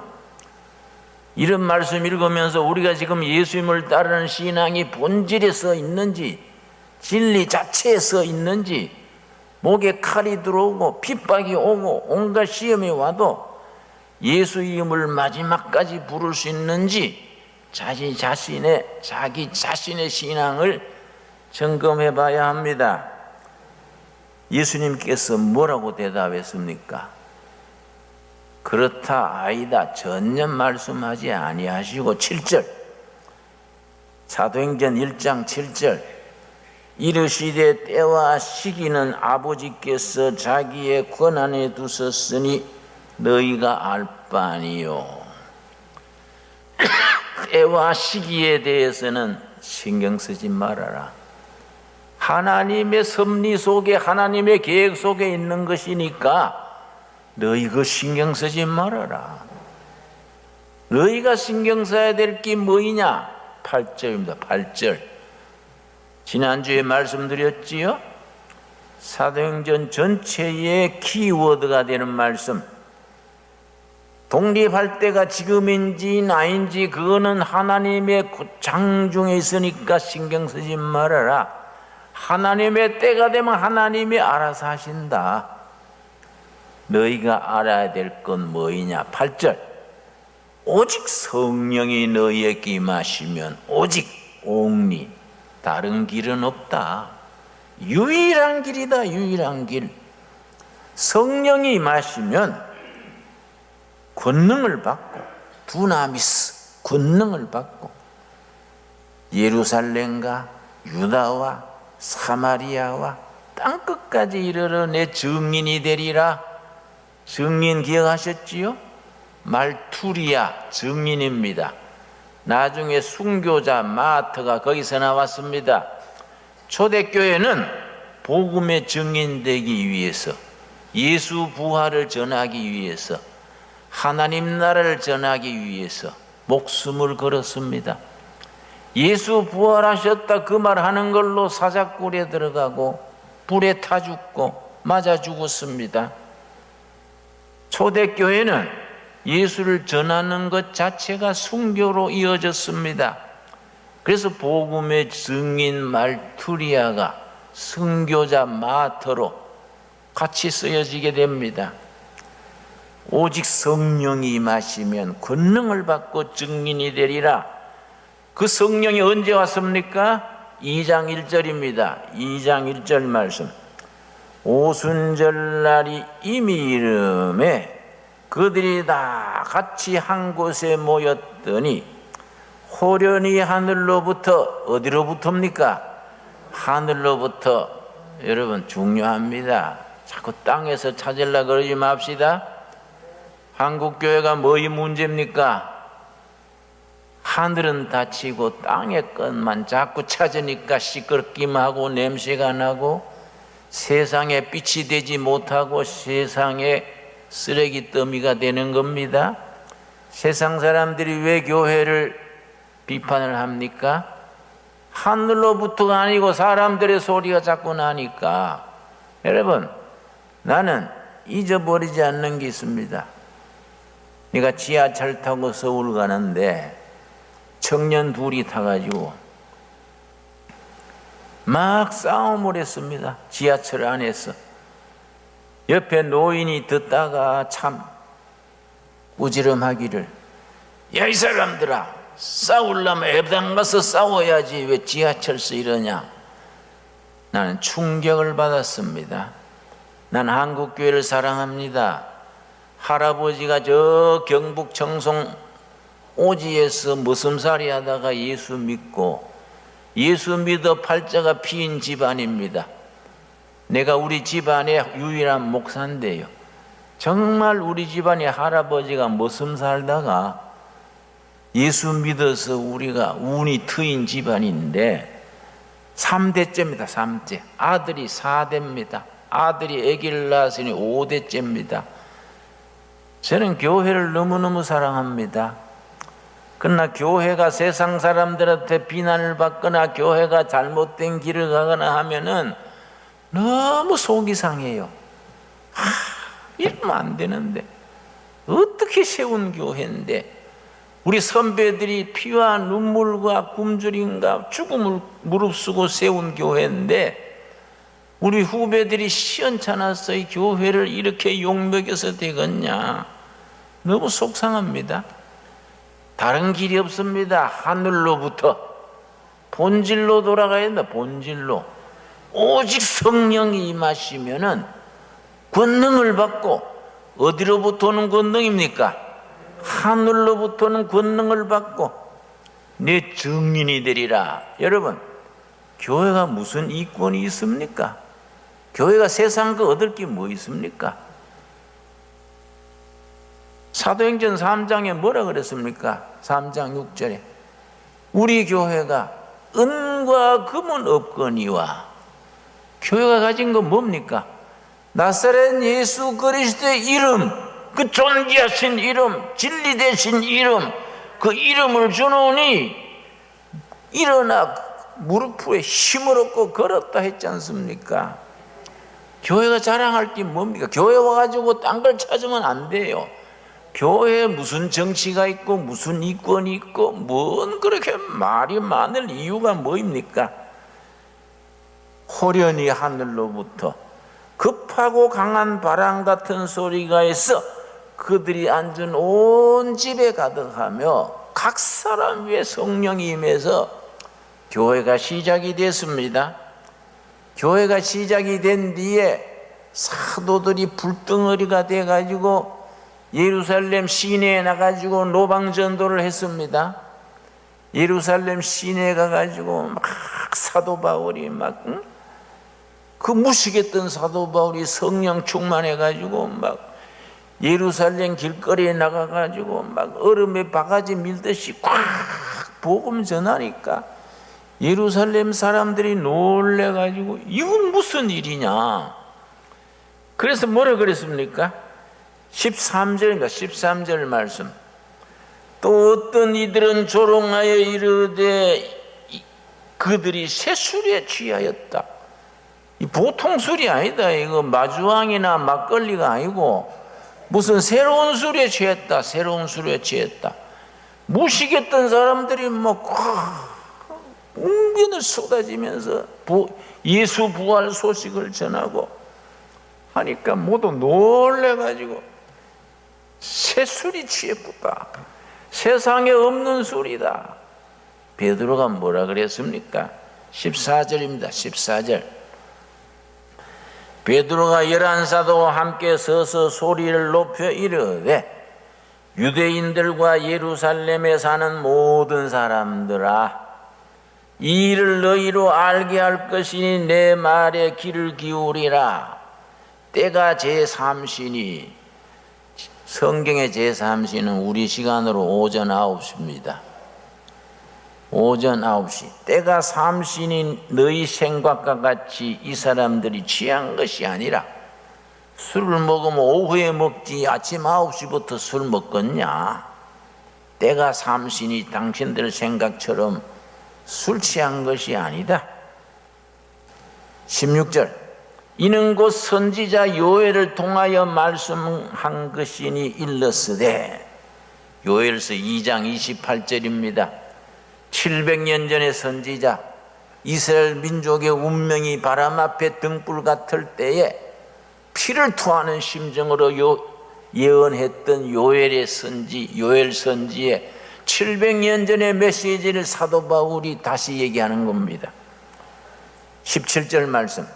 이런 말씀 읽으면서 우리가 지금 예수님을 따르는 신앙이 본질에 써 있는지, 진리 자체에 써 있는지, 목에 칼이 들어오고 핍박이 오고 온갖 시험이 와도 예수 이름을 마지막까지 부를 수 있는지 자기 자신의 신앙을 점검해 봐야 합니다. 예수님께서 뭐라고 대답했습니까? 그렇다 아니다 전혀 말씀하지 아니하시고 7절 사도행전 1장 7절 이르시되 때와 시기는 아버지께서 자기의 권한에 두셨으니 너희가 알 바 아니요. 때와 시기에 대해서는 신경 쓰지 말아라. 하나님의 섭리 속에 하나님의 계획 속에 있는 것이니까 너희 그 신경 쓰지 말아라. 너희가 신경 써야 될 게 뭐이냐? 8절입니다. 8절. 지난주에 말씀드렸지요? 사도행전 전체의 키워드가 되는 말씀. 독립할 때가 지금인지 나인지 그거는 하나님의 장중에 있으니까 신경 쓰지 말아라. 하나님의 때가 되면 하나님이 알아서 하신다. 너희가 알아야 될 건 뭐이냐? 8절. 오직 성령이 너희에게 임하시면 오직 옹리 다른 길은 없다. 유일한 길이다. 유일한 길. 성령이 임하시면 권능을 받고 두나미스 권능을 받고 예루살렘과 유다와 사마리아와 땅끝까지 이르러 내 증인이 되리라. 증인 기억하셨지요? 말투리아 증인입니다. 나중에 순교자 마트가 거기서 나왔습니다. 초대교회는 복음의 증인되기 위해서 예수 부활을 전하기 위해서 하나님 나라를 전하기 위해서 목숨을 걸었습니다. 예수 부활하셨다 그 말 하는 걸로 사자굴에 들어가고 불에 타 죽고 맞아 죽었습니다. 초대교회는 예수를 전하는 것 자체가 순교로 이어졌습니다. 그래서 복음의 증인 말투리아가 순교자 마터로 같이 쓰여지게 됩니다. 오직 성령이 임하시면 권능을 받고 증인이 되리라. 그 성령이 언제 왔습니까? 2장 1절입니다. 2장 1절 말씀. 오순절날이 이미 이름에 그들이 다 같이 한 곳에 모였더니 호련히 하늘로부터 어디로부터입니까? 하늘로부터. 여러분 중요합니다. 자꾸 땅에서 찾으려고 그러지 맙시다. 한국교회가 뭐의 문제입니까? 하늘은 닫히고 땅의 것만 자꾸 찾으니까 시끄럽기만 하고 냄새가 나고 세상에 빛이 되지 못하고 세상에 쓰레기 더미가 되는 겁니다. 세상 사람들이 왜 교회를 비판을 합니까? 하늘로부터가 아니고 사람들의 소리가 자꾸 나니까. 여러분, 나는 잊어버리지 않는 게 있습니다. 내가 지하철 타고 서울 가는데 청년 둘이 타가지고 막 싸움을 했습니다. 지하철 안에서. 옆에 노인이 듣다가 참 꾸지람하기를 야 이 사람들아 싸우려면 애당 가서 싸워야지 왜 지하철에서 이러냐. 나는 충격을 받았습니다. 난 한국교회를 사랑합니다. 할아버지가 저 경북 청송 오지에서 머슴살이 하다가 예수 믿고 예수 믿어 팔자가 피인 집안입니다. 내가 우리 집안의 유일한 목사인데요. 정말 우리 집안의 할아버지가 머슴 살다가 예수 믿어서 우리가 운이 트인 집안인데 3대째입니다. 3대. 아들이 4대입니다. 아들이 아기를 낳았으니 5대째입니다. 저는 교회를 너무너무 사랑합니다. 그러나 교회가 세상 사람들한테 비난을 받거나 교회가 잘못된 길을 가거나 하면은 너무 속이 상해요. 이러면 안 되는데 어떻게 세운 교회인데 우리 선배들이 피와 눈물과 굶주림과 죽음을 무릅쓰고 세운 교회인데 우리 후배들이 시원찮아서 이 교회를 이렇게 욕먹여서 되겠냐. 너무 속상합니다. 다른 길이 없습니다. 하늘로부터 본질로 돌아가야 된다. 본질로. 오직 성령이 임하시면은 권능을 받고 어디로부터는 권능입니까? 하늘로부터는 권능을 받고 내 증인이 되리라. 여러분, 교회가 무슨 이권이 있습니까? 교회가 세상 거 얻을 게 뭐 있습니까? 사도행전 3장에 뭐라 그랬습니까? 3장 6절에 우리 교회가 은과 금은 없거니와. 교회가 가진 건 뭡니까? 나사렛 예수 그리스도의 이름, 그 존귀하신 이름, 진리 되신 이름, 그 이름을 주노니 일어나 무릎에 힘을 얻고 걸었다 했지 않습니까? 교회가 자랑할 게 뭡니까? 교회 와가지고 딴 걸 찾으면 안 돼요. 교회에 무슨 정치가 있고 무슨 이권이 있고 뭔 그렇게 말이 많을 이유가 뭐입니까? 호련히 하늘로부터 급하고 강한 바람 같은 소리가 있어 그들이 앉은 온 집에 가득하며 각 사람 위에 성령이 임해서 교회가 시작이 됐습니다. 교회가 시작이 된 뒤에 사도들이 불덩어리가 돼가지고 예루살렘 시내에 나가지고 노방전도를 했습니다. 예루살렘 시내에 가가지고 막 사도 바울이 그 무식했던 사도 바울이 성령 충만해가지고 막 예루살렘 길거리에 나가가지고 막 얼음에 바가지 밀듯이 꽉 복음 전하니까 예루살렘 사람들이 놀래가지고 이건 무슨 일이냐. 그래서 뭐라 그랬습니까? 13절인가 13절 말씀. 또 어떤 이들은 조롱하여 이르되 그들이 새 술에 취하였다. 이 보통 술이 아니다. 이거 마주왕이나 막걸리가 아니고 무슨 새로운 술에 취했다. 새로운 술에 취했다. 무식했던 사람들이 막 웅변을 쏟아지면서 예수 부활 소식을 전하고 하니까 모두 놀래가지고 새 술이 취했구나. 세상에 없는 술이다. 베드로가 뭐라 그랬습니까? 14절입니다. 14절. 베드로가 11사도와 함께 서서 소리를 높여 이르되 유대인들과 예루살렘에 사는 모든 사람들아, 이 일을 너희로 알게 할 것이니 내 말에 귀를 기울이라. 때가 제3시니, 성경의 제3시는 우리 시간으로 오전 9시입니다. 오전 9시. 때가 3시니 너희 생각과 같이 이 사람들이 취한 것이 아니라 술을 먹으면 오후에 먹지 아침 9시부터 술 먹겠냐. 때가 3시니 당신들 생각처럼 술 취한 것이 아니다. 16절. 이는 곧 선지자 요엘을 통하여 말씀한 것이니 일렀으되. 요엘서 2장 28절입니다. 700년 전의 선지자, 이스라엘 민족의 운명이 바람 앞에 등불 같을 때에 피를 토하는 심정으로 예언했던 요엘 선지의 700년 전의 메시지를 사도 바울이 다시 얘기하는 겁니다. 17절 말씀.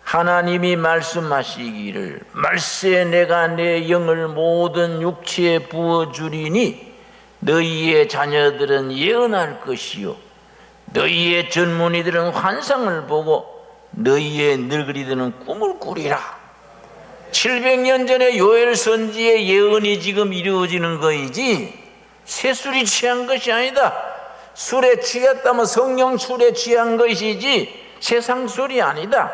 하나님이 말씀하시기를 말세 내가 내 영을 모든 육체에 부어주리니 너희의 자녀들은 예언할 것이요 너희의 젊은이들은 환상을 보고 너희의 늙은이들은 꿈을 꾸리라. 700년 전에 요엘 선지의 예언이 지금 이루어지는 거이지 새술이 취한 것이 아니다. 술에 취했다면 성령 술에 취한 것이지 세상 술이 아니다.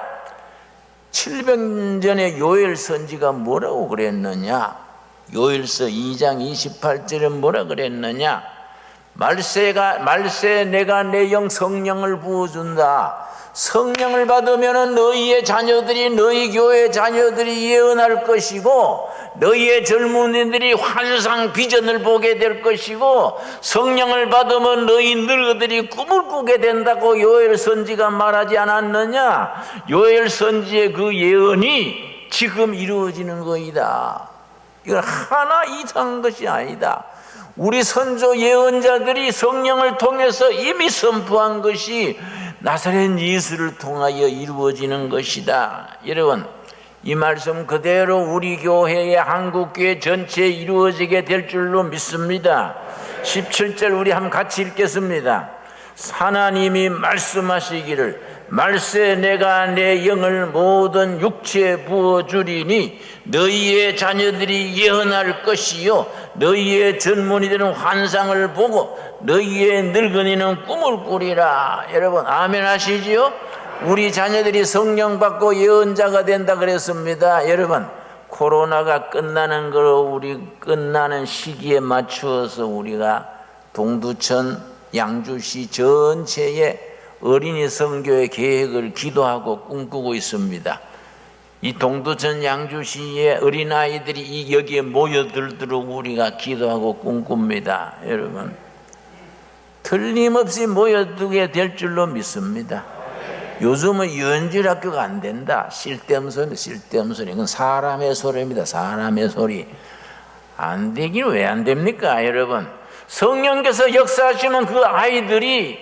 700년 전에 요엘 선지가 뭐라고 그랬느냐? 요엘서 2장 28절에 뭐라 그랬느냐? 말세 내가 내 영 성령을 부어준다. 성령을 받으면 너희의 자녀들이 너희 교회 자녀들이 예언할 것이고 너희의 젊은이들이 환상 비전을 보게 될 것이고 성령을 받으면 너희 늙은이들이 꿈을 꾸게 된다고 요엘 선지가 말하지 않았느냐? 요엘 선지의 그 예언이 지금 이루어지는 거이다. 이건 하나 이상한 것이 아니다. 우리 선조 예언자들이 성령을 통해서 이미 선포한 것이 나사렛 예수를 통하여 이루어지는 것이다. 여러분, 이 말씀 그대로 우리 교회의 한국교회 전체에 이루어지게 될 줄로 믿습니다. 17절 우리 한번 같이 읽겠습니다. 하나님이 말씀하시기를 말세 내가 내 영을 모든 육체에 부어주리니 너희의 자녀들이 예언할 것이요 너희의 젊은이들은 환상을 보고 너희의 늙은이는 꿈을 꾸리라. 여러분 아멘 하시지요? 우리 자녀들이 성령 받고 예언자가 된다 그랬습니다. 여러분 코로나가 끝나는 거 우리 끝나는 시기에 맞추어서 우리가 동두천 양주시 전체에 어린이 선교의 계획을 기도하고 꿈꾸고 있습니다. 이 동두천 양주시의 어린아이들이 여기에 모여들도록 우리가 기도하고 꿈꿉니다. 여러분 틀림없이 모여들게 될 줄로 믿습니다. 요즘은 연질학교가 안 된다. 쓸데없는 소리. 이건 사람의 소리입니다. 사람의 소리. 안 되긴 왜 안 됩니까 여러분? 성령께서 역사하시면 그 아이들이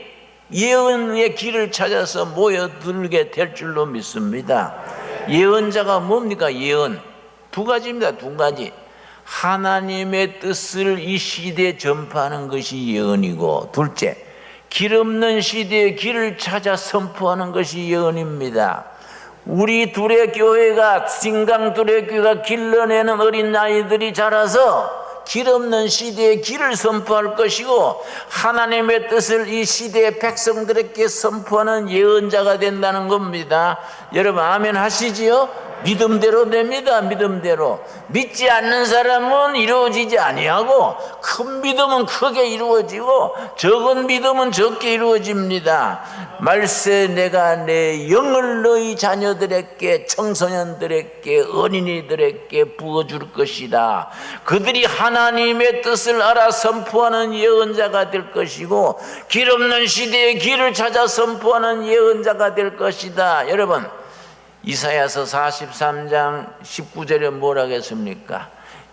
예언의 길을 찾아서 모여들게 될 줄로 믿습니다. 예언자가 뭡니까? 예언 두 가지입니다. 두 가지. 하나님의 뜻을 이 시대에 전파하는 것이 예언이고 둘째 길 없는 시대의 길을 찾아 선포하는 것이 예언입니다. 우리 둘의 교회가 신강 둘의 교회가 길러내는 어린 아이들이 자라서 길 없는 시대의 길을 선포할 것이고 하나님의 뜻을 이 시대의 백성들에게 선포하는 예언자가 된다는 겁니다. 여러분 아멘 하시지요? 믿음대로 됩니다. 믿음대로. 믿지 않는 사람은 이루어지지 아니하고 큰 믿음은 크게 이루어지고 적은 믿음은 적게 이루어집니다. 말세 내가 내 영을 너희 자녀들에게 청소년들에게 어린이들에게 부어줄 것이다. 그들이 하나님의 뜻을 알아 선포하는 예언자가 될 것이고 길 없는 시대의 길을 찾아 선포하는 예언자가 될 것이다. 여러분 이사야서 43장 19절에 뭐라고 했습니까?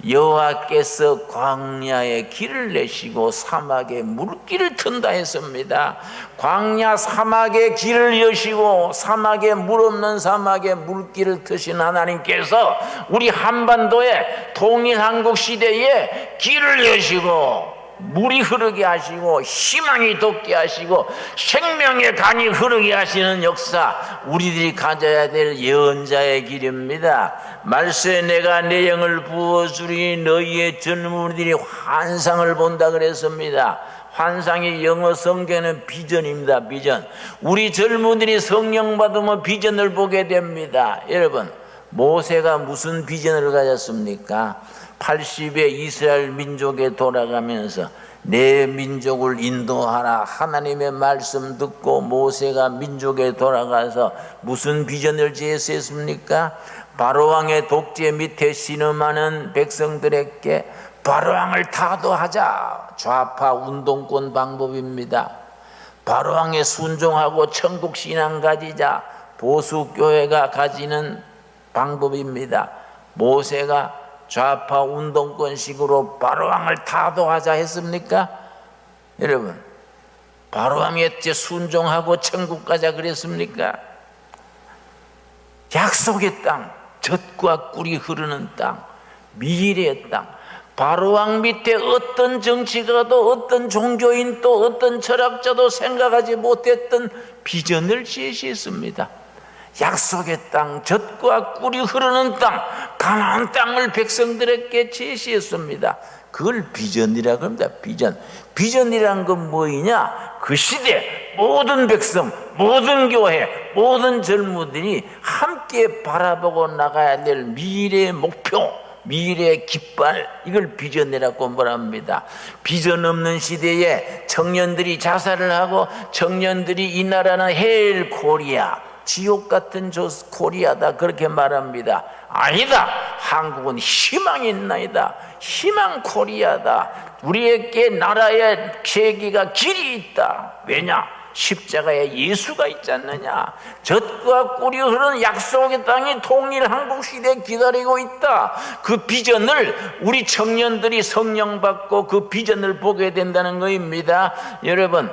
여호와께서 광야에 길을 내시고 사막에 물길을 튼다 했습니다. 광야 사막에 길을 여시고 사막에 물 없는 사막에 물길을 트신 하나님께서 우리 한반도에 통일한국 시대에 길을 여시고 물이 흐르게 하시고 희망이 돋게 하시고 생명의 강이 흐르게 하시는 역사 우리들이 가져야 될 예언자의 길입니다. 말세 내가 내 영을 부어주리 너희의 젊은이들이 환상을 본다 그랬습니다. 환상이 영어 성경에는 비전입니다. 비전. 우리 젊은이들이 성령 받으면 비전을 보게 됩니다. 여러분 모세가 무슨 비전을 가졌습니까? 80의 이스라엘 민족에 돌아가면서 내 민족을 인도하라 하나님의 말씀 듣고 모세가 민족에 돌아가서 무슨 비전을 제시했습니까? 바로왕의 독재 밑에 신음하는 백성들에게 바로왕을 타도하자. 좌파 운동권 방법입니다. 바로왕에 순종하고 천국 신앙 가지자. 보수교회가 가지는 방법입니다. 모세가 좌파 운동권식으로 바로왕을 타도하자 했습니까? 여러분, 바로왕이 어째 순종하고 천국 가자 그랬습니까? 약속의 땅, 젖과 꿀이 흐르는 땅, 미래의 땅. 바로왕 밑에 어떤 정치가도, 어떤 종교인도, 어떤 철학자도 생각하지 못했던 비전을 제시했습니다. 약속의 땅, 젖과 꿀이 흐르는 땅, 가나안 땅을 백성들에게 제시했습니다. 그걸 비전이라고 합니다. 비전이란 건 뭐이냐? 그 시대 모든 백성, 모든 교회, 모든 젊은이들이 함께 바라보고 나가야 될 미래의 목표, 미래의 깃발, 이걸 비전이라고 말합니다. 비전 없는 시대에 청년들이 자살을 하고, 청년들이 이 나라는 헬 코리아, 지옥 같은 저 코리아다, 그렇게 말합니다. 아니다. 한국은 희망이 있나이다. 희망 코리아다. 우리에게 나라의 계기가 길이 있다. 왜냐? 십자가에 예수가 있지 않느냐. 젖과 꿀이 흐르는 약속의 땅이 통일 한국 시대에 기다리고 있다. 그 비전을 우리 청년들이 성령 받고 그 비전을 보게 된다는 것입니다. 여러분,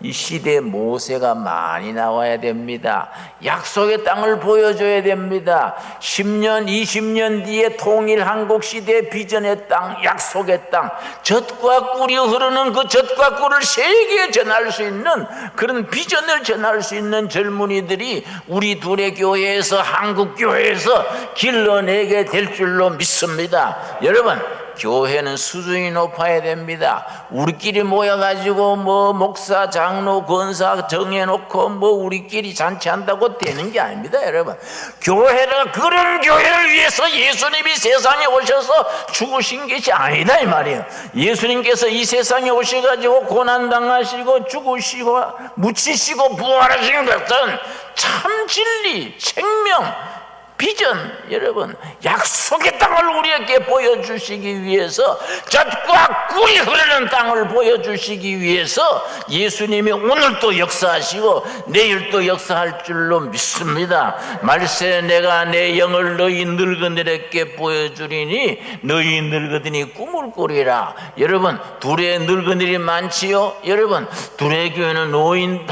이 시대에 모세가 많이 나와야 됩니다. 약속의 땅을 보여줘야 됩니다. 10년, 20년 뒤에 통일 한국 시대의 비전의 땅, 약속의 땅, 젖과 꿀이 흐르는 그 젖과 꿀을 세계에 전할 수 있는 그런 비전을 전할 수 있는 젊은이들이 우리 둘의 교회에서, 한국 교회에서 길러내게 될 줄로 믿습니다. 여러분, 교회는 수준이 높아야 됩니다. 우리끼리 모여가지고 목사, 장로, 권사 정해놓고 우리끼리 잔치한다고 되는 게 아닙니다. 여러분, 교회는 그런 교회를 위해서 예수님이 세상에 오셔서 죽으신 것이 아니다 이 말이에요. 예수님께서 이 세상에 오셔가지고 고난당하시고 죽으시고 묻히시고 부활하신 것은 참 진리, 생명, 비전, 여러분, 약속의 땅을 우리에게 보여주시기 위해서, 젖과 꿀이 흐르는 땅을 보여주시기 위해서 예수님이 오늘도 역사하시고 내일도 역사할 줄로 믿습니다. 말세 내가 내 영을 너희 늙은이들에게 보여주리니 너희 늙은이들이 꿈을 꾸리라. 여러분, 둘의 늙은이들이 많지요. 여러분, 둘의 교회는 노인,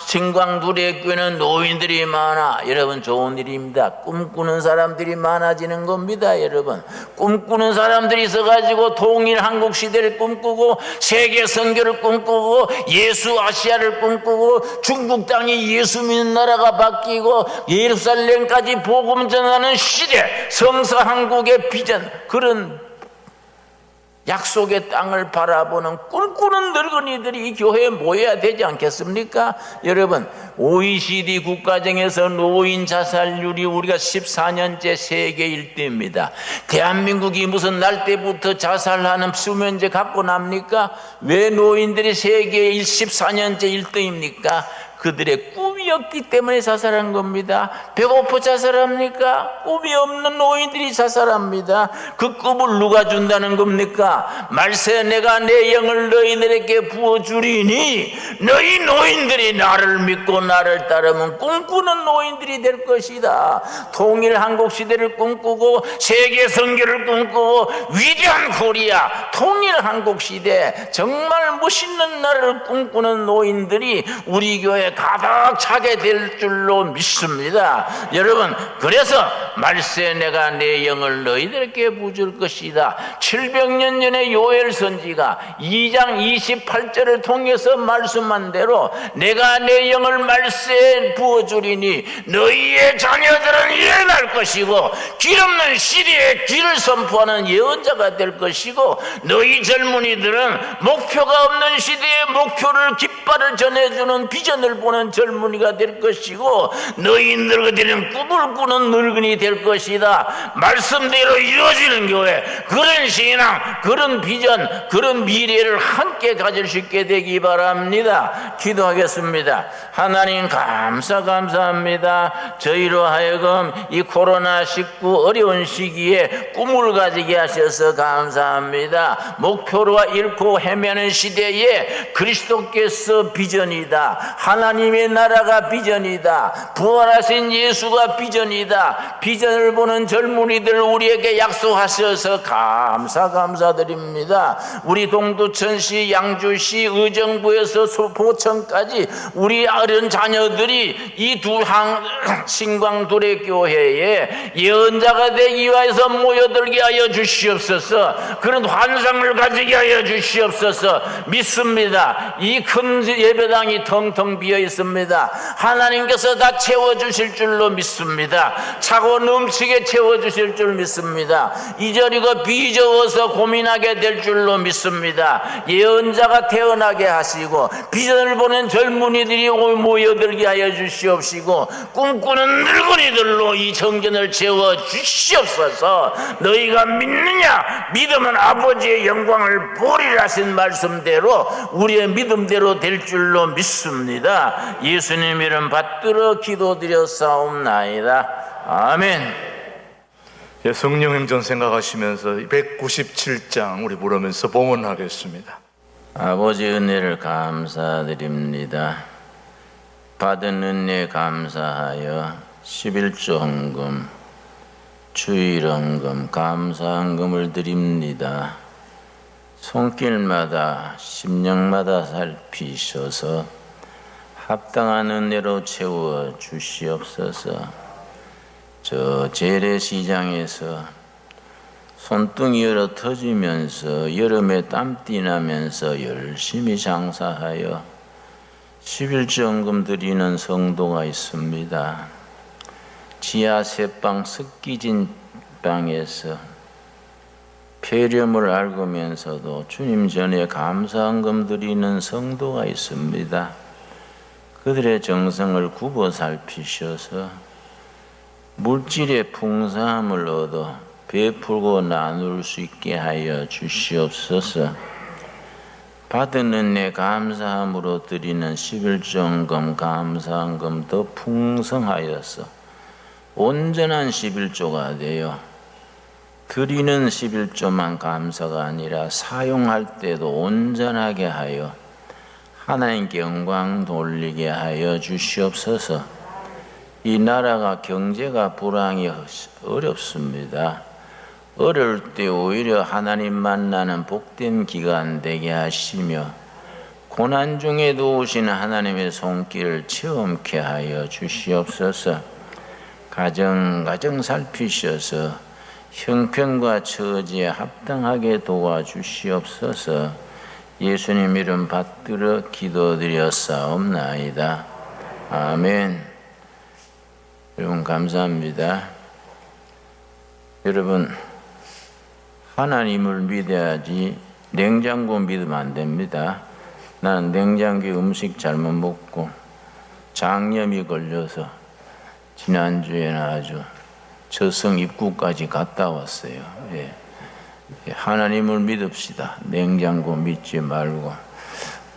신광 둘의 교회는 노인들이 많아. 여러분, 좋은 일입니다. 꿈꾸는 사람들이 많아지는 겁니다. 여러분, 꿈꾸는 사람들이 있어가지고 통일 한국 시대를 꿈꾸고, 세계 선교를 꿈꾸고, 예수 아시아를 꿈꾸고, 중국 땅이 예수 믿는 나라가 바뀌고 예루살렘까지 복음 전하는 시대, 성서 한국의 비전, 그런 약속의 땅을 바라보는 꿈꾸는 늙은이들이 이 교회에 모여야 되지 않겠습니까? 여러분, OECD 국가중에서 노인 자살률이 우리가 14년째 세계 1등입니다. 대한민국이 무슨 날 때부터 자살하는 수면제 갖고 납니까? 왜 노인들이 세계 14년째 1등입니까? 그들의 꿈이었기 때문에 자살한 겁니다. 배고파 자살합니까? 꿈이 없는 노인들이 자살합니다. 그 꿈을 누가 준다는 겁니까? 말세 내가 내 영을 너희들에게 부어주리니 너희 노인들이 나를 믿고 나를 따르면 꿈꾸는 노인들이 될 것이다. 통일 한국 시대를 꿈꾸고 세계 선교를 꿈꾸고 위대한 코리아, 통일 한국 시대, 정말 멋있는 나라를 꿈꾸는 노인들이 우리 교회 가득 차게 될 줄로 믿습니다. 여러분, 그래서 말세 내가 내 영을 너희들에게 부어줄 것이다. 700년 전에 요엘 선지가 2장 28절을 통해서 말씀한 대로 내가 내 영을 말세에 부어주리니 너희의 자녀들은 일어날 것이고 길 없는 시대에 길을 선포하는 예언자가 될 것이고 너희 젊은이들은 목표가 없는 시대에 목표를, 깃발을 전해주는 비전을 보는 젊은이가 될 것이고 너희 늙은이들은 꿈을 꾸는 늙은이 될 것이다. 말씀대로 이루어지는 교회, 그런 신앙, 그런 비전, 그런 미래를 함께 가질 수 있게 되기 바랍니다. 기도하겠습니다. 하나님 감사합니다. 저희로 하여금 이 코로나19 어려운 시기에 꿈을 가지게 하셔서 감사합니다. 목표를 잃고 헤매는 시대에 그리스도께서 주님께서 비전이다. 하나님의 나라가 비전이다. 부활하신 예수가 비전이다. 비전을 보는 젊은이들 우리에게 약속하셔서 감사드립니다. 우리 동두천시, 양주시, 의정부에서 포천까지 우리 어린 자녀들이 이 두 신광두레교회에 예언자가 되기 위해서 모여들게 하여 주시옵소서. 그런 환상을 가지게 하여 주시옵소서. 믿습니다. 이 큰 예배당이 텅텅 비어 있습니다. 하나님께서 다 채워주실 줄로 믿습니다. 차고 넘치게 채워주실 줄 믿습니다. 이저리고 비저어서 고민하게 될 줄로 믿습니다. 예언자가 태어나게 하시고 비전을 보는 젊은이들이 모여들게 하여 주시옵시고 꿈꾸는 늙은이들로 이 정전을 채워 주시옵소서. 너희가 믿느냐? 믿으면 아버지의 영광을 보리라 하신 말씀대로 우리의 믿음대로 될 줄로 믿습니다. 예수님 이름 받들어 기도드렸사옵나이다. 아멘. 예, 성령 행전 생각하시면서 197장 우리 부르면서 봉헌하겠습니다. 아버지 은혜를 감사드립니다. 받은 은혜 감사하여 11조 헌금, 주일 헌금, 감사 헌금을 드립니다. 손길마다 심령마다 살피셔서 합당한 은혜로 채워 주시옵소서. 저 재래시장에서 손등이 얼어 터지면서 여름에 땀띠 나면서 열심히 장사하여 11조 헌금 드리는 성도가 있습니다. 지하 새방 습기진 방에서 폐렴을 앓으면서도 주님 전에 감사 헌금 드리는 성도가 있습니다. 그들의 정성을 굽어 살피셔서 물질의 풍성함을 얻어 베풀고 나눌 수 있게 하여 주시옵소서. 받은 은혜 감사함으로 드리는 11조 헌금, 감사 헌금 더 풍성하여서 온전한 11조가 되어 드리는 11조만 감사가 아니라 사용할 때도 온전하게 하여 하나님께 영광 돌리게 하여 주시옵소서. 이 나라가 경제가 불황이 어렵습니다. 어려울 때 오히려 하나님 만나는 복된 기간 되게 하시며 고난 중에도 오신 하나님의 손길을 체험케 하여 주시옵소서. 가정 살피셔서 형편과 처지에 합당하게 도와주시옵소서. 예수님 이름 받들어 기도드렸사옵나이다. 아멘. 여러분 감사합니다. 여러분 하나님을 믿어야지 냉장고 믿으면 안 됩니다. 나는 냉장고에 음식 잘못 먹고 장염이 걸려서 지난주에는 아주 저승 입구까지 갔다 왔어요. 예. 하나님을 믿읍시다. 냉장고 믿지 말고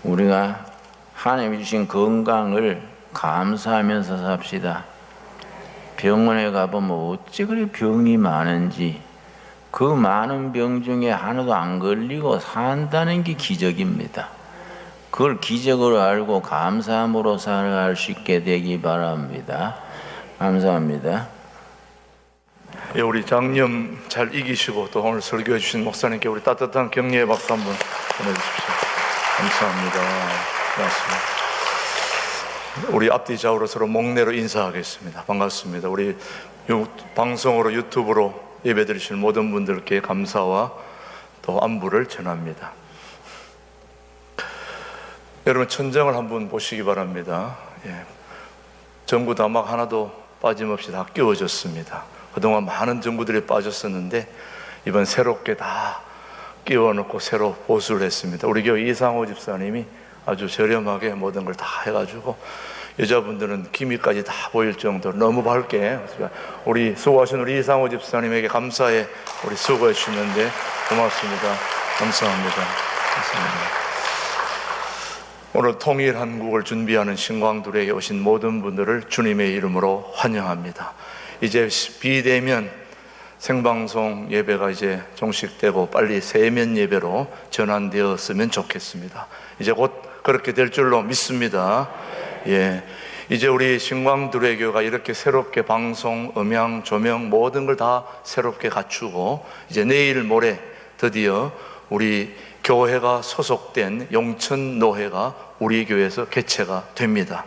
우리가 하나님이 주신 건강을 감사하면서 삽시다. 병원에 가보면 어찌 그리 병이 많은지 그 많은 병 중에 하나도 안 걸리고 산다는 게 기적입니다. 그걸 기적으로 알고 감사함으로 살아갈 수 있게 되기 바랍니다. 감사합니다. 예, 우리 장염 잘 이기시고 또 오늘 설교해 주신 목사님께 우리 따뜻한 격려의 박수 한번 보내주십시오. 감사합니다. 고맙습니다. 우리 앞뒤 좌우로 서로 목례로 인사하겠습니다. 반갑습니다. 우리 방송으로 유튜브로 예배드리실 모든 분들께 감사와 또 안부를 전합니다. 여러분 천정을 한번 보시기 바랍니다. 예. 전구 다막 하나도 빠짐없이 다 끼워졌습니다. 그동안 많은 전구들이 빠졌었는데 이번 새롭게 다 끼워놓고 새로 보수를 했습니다. 우리 교회 이상호 집사님이 아주 저렴하게 모든 걸 다 해가지고 여자분들은 기미까지 다 보일 정도로 너무 밝게 우리 수고하신 우리 이상호 집사님에게 감사해 우리 수고해 주셨는데 고맙습니다. 감사합니다. 감사합니다. 오늘 통일 한국을 준비하는 신광두레에 오신 모든 분들을 주님의 이름으로 환영합니다. 이제 비대면 생방송 예배가 이제 종식되고 빨리 세면 예배로 전환되었으면 좋겠습니다. 이제 곧 그렇게 될 줄로 믿습니다. 예. 이제 우리 신광두레교가 이렇게 새롭게 방송, 음향, 조명 모든 걸 다 새롭게 갖추고 이제 내일 모레 드디어 우리 교회가 소속된 용천노회가 우리 교회에서 개최가 됩니다.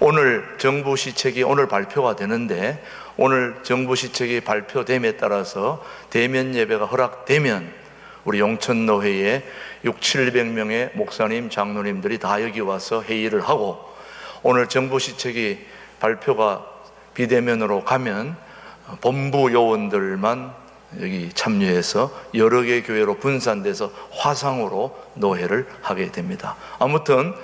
오늘 정부 시책이 오늘 발표가 되는데 오늘 정부 시책이 발표됨에 따라서 대면 예배가 허락되면 우리 용천노회에 600~700명의 목사님, 장로님들이 다 여기 와서 회의를 하고 오늘 정부 시책이 발표가 비대면으로 가면 본부 요원들만 여기 참여해서 여러 개 교회로 분산돼서 화상으로 노회를 하게 됩니다. 아무튼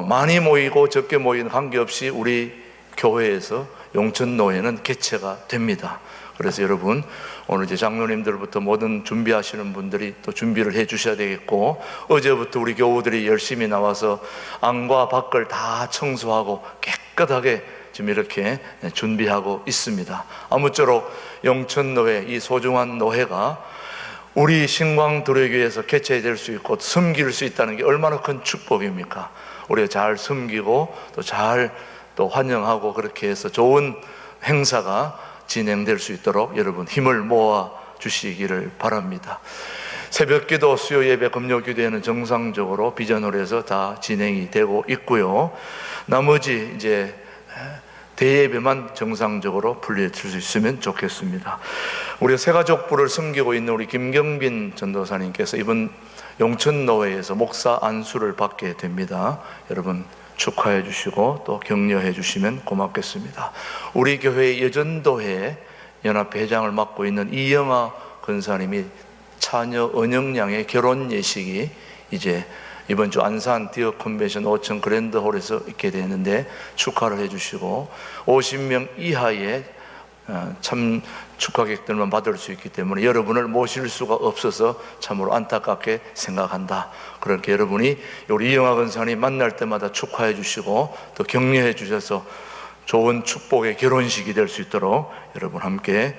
많이 모이고 적게 모이는 관계없이 우리 교회에서 용천노회는 개최가 됩니다. 그래서 여러분 오늘 이제 장로님들부터 모든 준비하시는 분들이 또 준비를 해 주셔야 되겠고 어제부터 우리 교우들이 열심히 나와서 안과 밖을 다 청소하고 깨끗하게 지금 이렇게 준비하고 있습니다. 아무쪼록 용천노회 이 소중한 노회가 우리 신광두레교회에서 개최될 수 있고 섬길 수 있다는 게 얼마나 큰 축복입니까? 우리가 잘 섬기고 또 잘 또 환영하고 그렇게 해서 좋은 행사가 진행될 수 있도록 여러분 힘을 모아 주시기를 바랍니다. 새벽기도, 수요예배, 금요기도에는 정상적으로 비전홀에서 다 진행이 되고 있고요. 나머지 이제 대예배만 정상적으로 풀릴 수 있으면 좋겠습니다. 우리 새가족부를 섬기고 있는 우리 김경빈 전도사님께서 이번 용천노회에서 목사 안수를 받게 됩니다. 여러분 축하해 주시고 또 격려해 주시면 고맙겠습니다. 우리 교회의 여전도회 연합회 회장을 맡고 있는 이영아 권사님이 차녀 은영양의 결혼 예식이 이제 이번 주 안산 디어 컨벤션 5층 그랜드홀에서 있게 되는데 축하를 해 주시고 50명 이하의 참 축하객들만 받을 수 있기 때문에 여러분을 모실 수가 없어서 참으로 안타깝게 생각한다. 그렇게 여러분이 우리 이영하 권사님 만날 때마다 축하해 주시고 또 격려해 주셔서 좋은 축복의 결혼식이 될 수 있도록 여러분 함께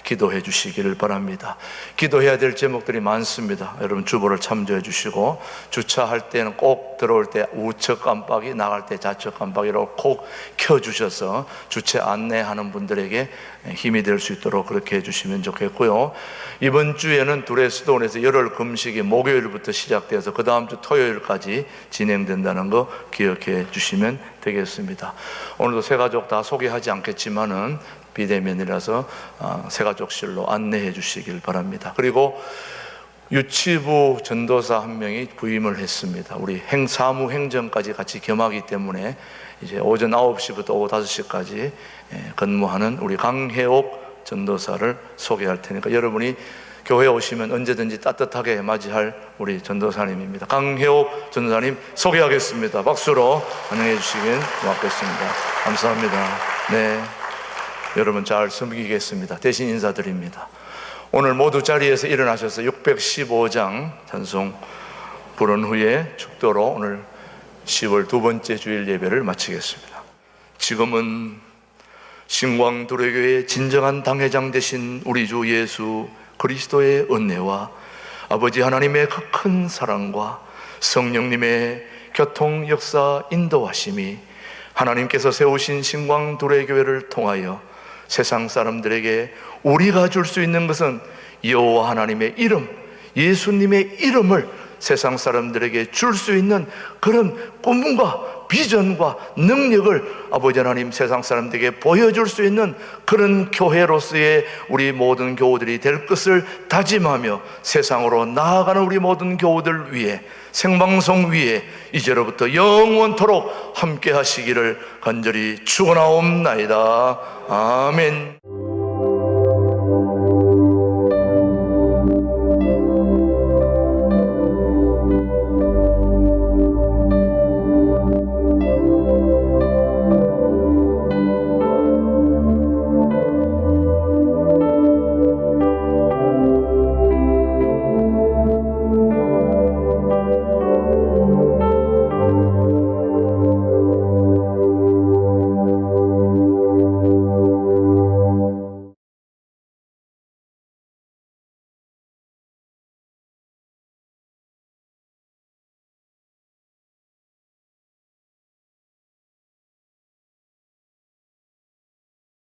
기도해 주시기를 바랍니다. 기도해야 될 제목들이 많습니다. 여러분 주보를 참조해 주시고 주차할 때는 꼭 들어올 때 우측 깜빡이, 나갈 때 좌측 깜빡이로 꼭 켜주셔서 주차 안내하는 분들에게 힘이 될 수 있도록 그렇게 해주시면 좋겠고요. 이번 주에는 두레스돈에서 열흘 금식이 목요일부터 시작돼서 그 다음 주 토요일까지 진행된다는 거 기억해 주시면 되겠습니다. 오늘도 새 가족 다 소개하지 않겠지만은 비대면이라서 새가족실로 안내해 주시길 바랍니다. 그리고 유치부 전도사 한 명이 부임을 했습니다. 우리 사무행정까지 같이 겸하기 때문에 이제 오전 9시부터 오후 5시까지 근무하는 우리 강혜옥 전도사를 소개할 테니까 여러분이 교회에 오시면 언제든지 따뜻하게 맞이할 우리 전도사님입니다. 강혜옥 전도사님 소개하겠습니다. 박수로 환영해 주시면 고맙겠습니다. 감사합니다. 네. 여러분 잘 섬기겠습니다. 대신 인사드립니다. 오늘 모두 자리에서 일어나셔서 615장 찬송 부른 후에 축도로 오늘 10월 두 번째 주일 예배를 마치겠습니다. 지금은 신광두레교의 진정한 당회장 되신 우리 주 예수 그리스도의 은혜와 아버지 하나님의 그 큰 사랑과 성령님의 교통 역사 인도하심이 하나님께서 세우신 신광두레교회를 통하여 세상 사람들에게 우리가 줄 수 있는 것은 여호와 하나님의 이름, 예수님의 이름을 세상 사람들에게 줄 수 있는 그런 꿈과 비전과 능력을 아버지 하나님 세상 사람들에게 보여줄 수 있는 그런 교회로서의 우리 모든 교우들이 될 것을 다짐하며 세상으로 나아가는 우리 모든 교우들 위해 생방송 위에 이제로부터 영원토록 함께 하시기를 간절히 축원하옵나이다. 아멘.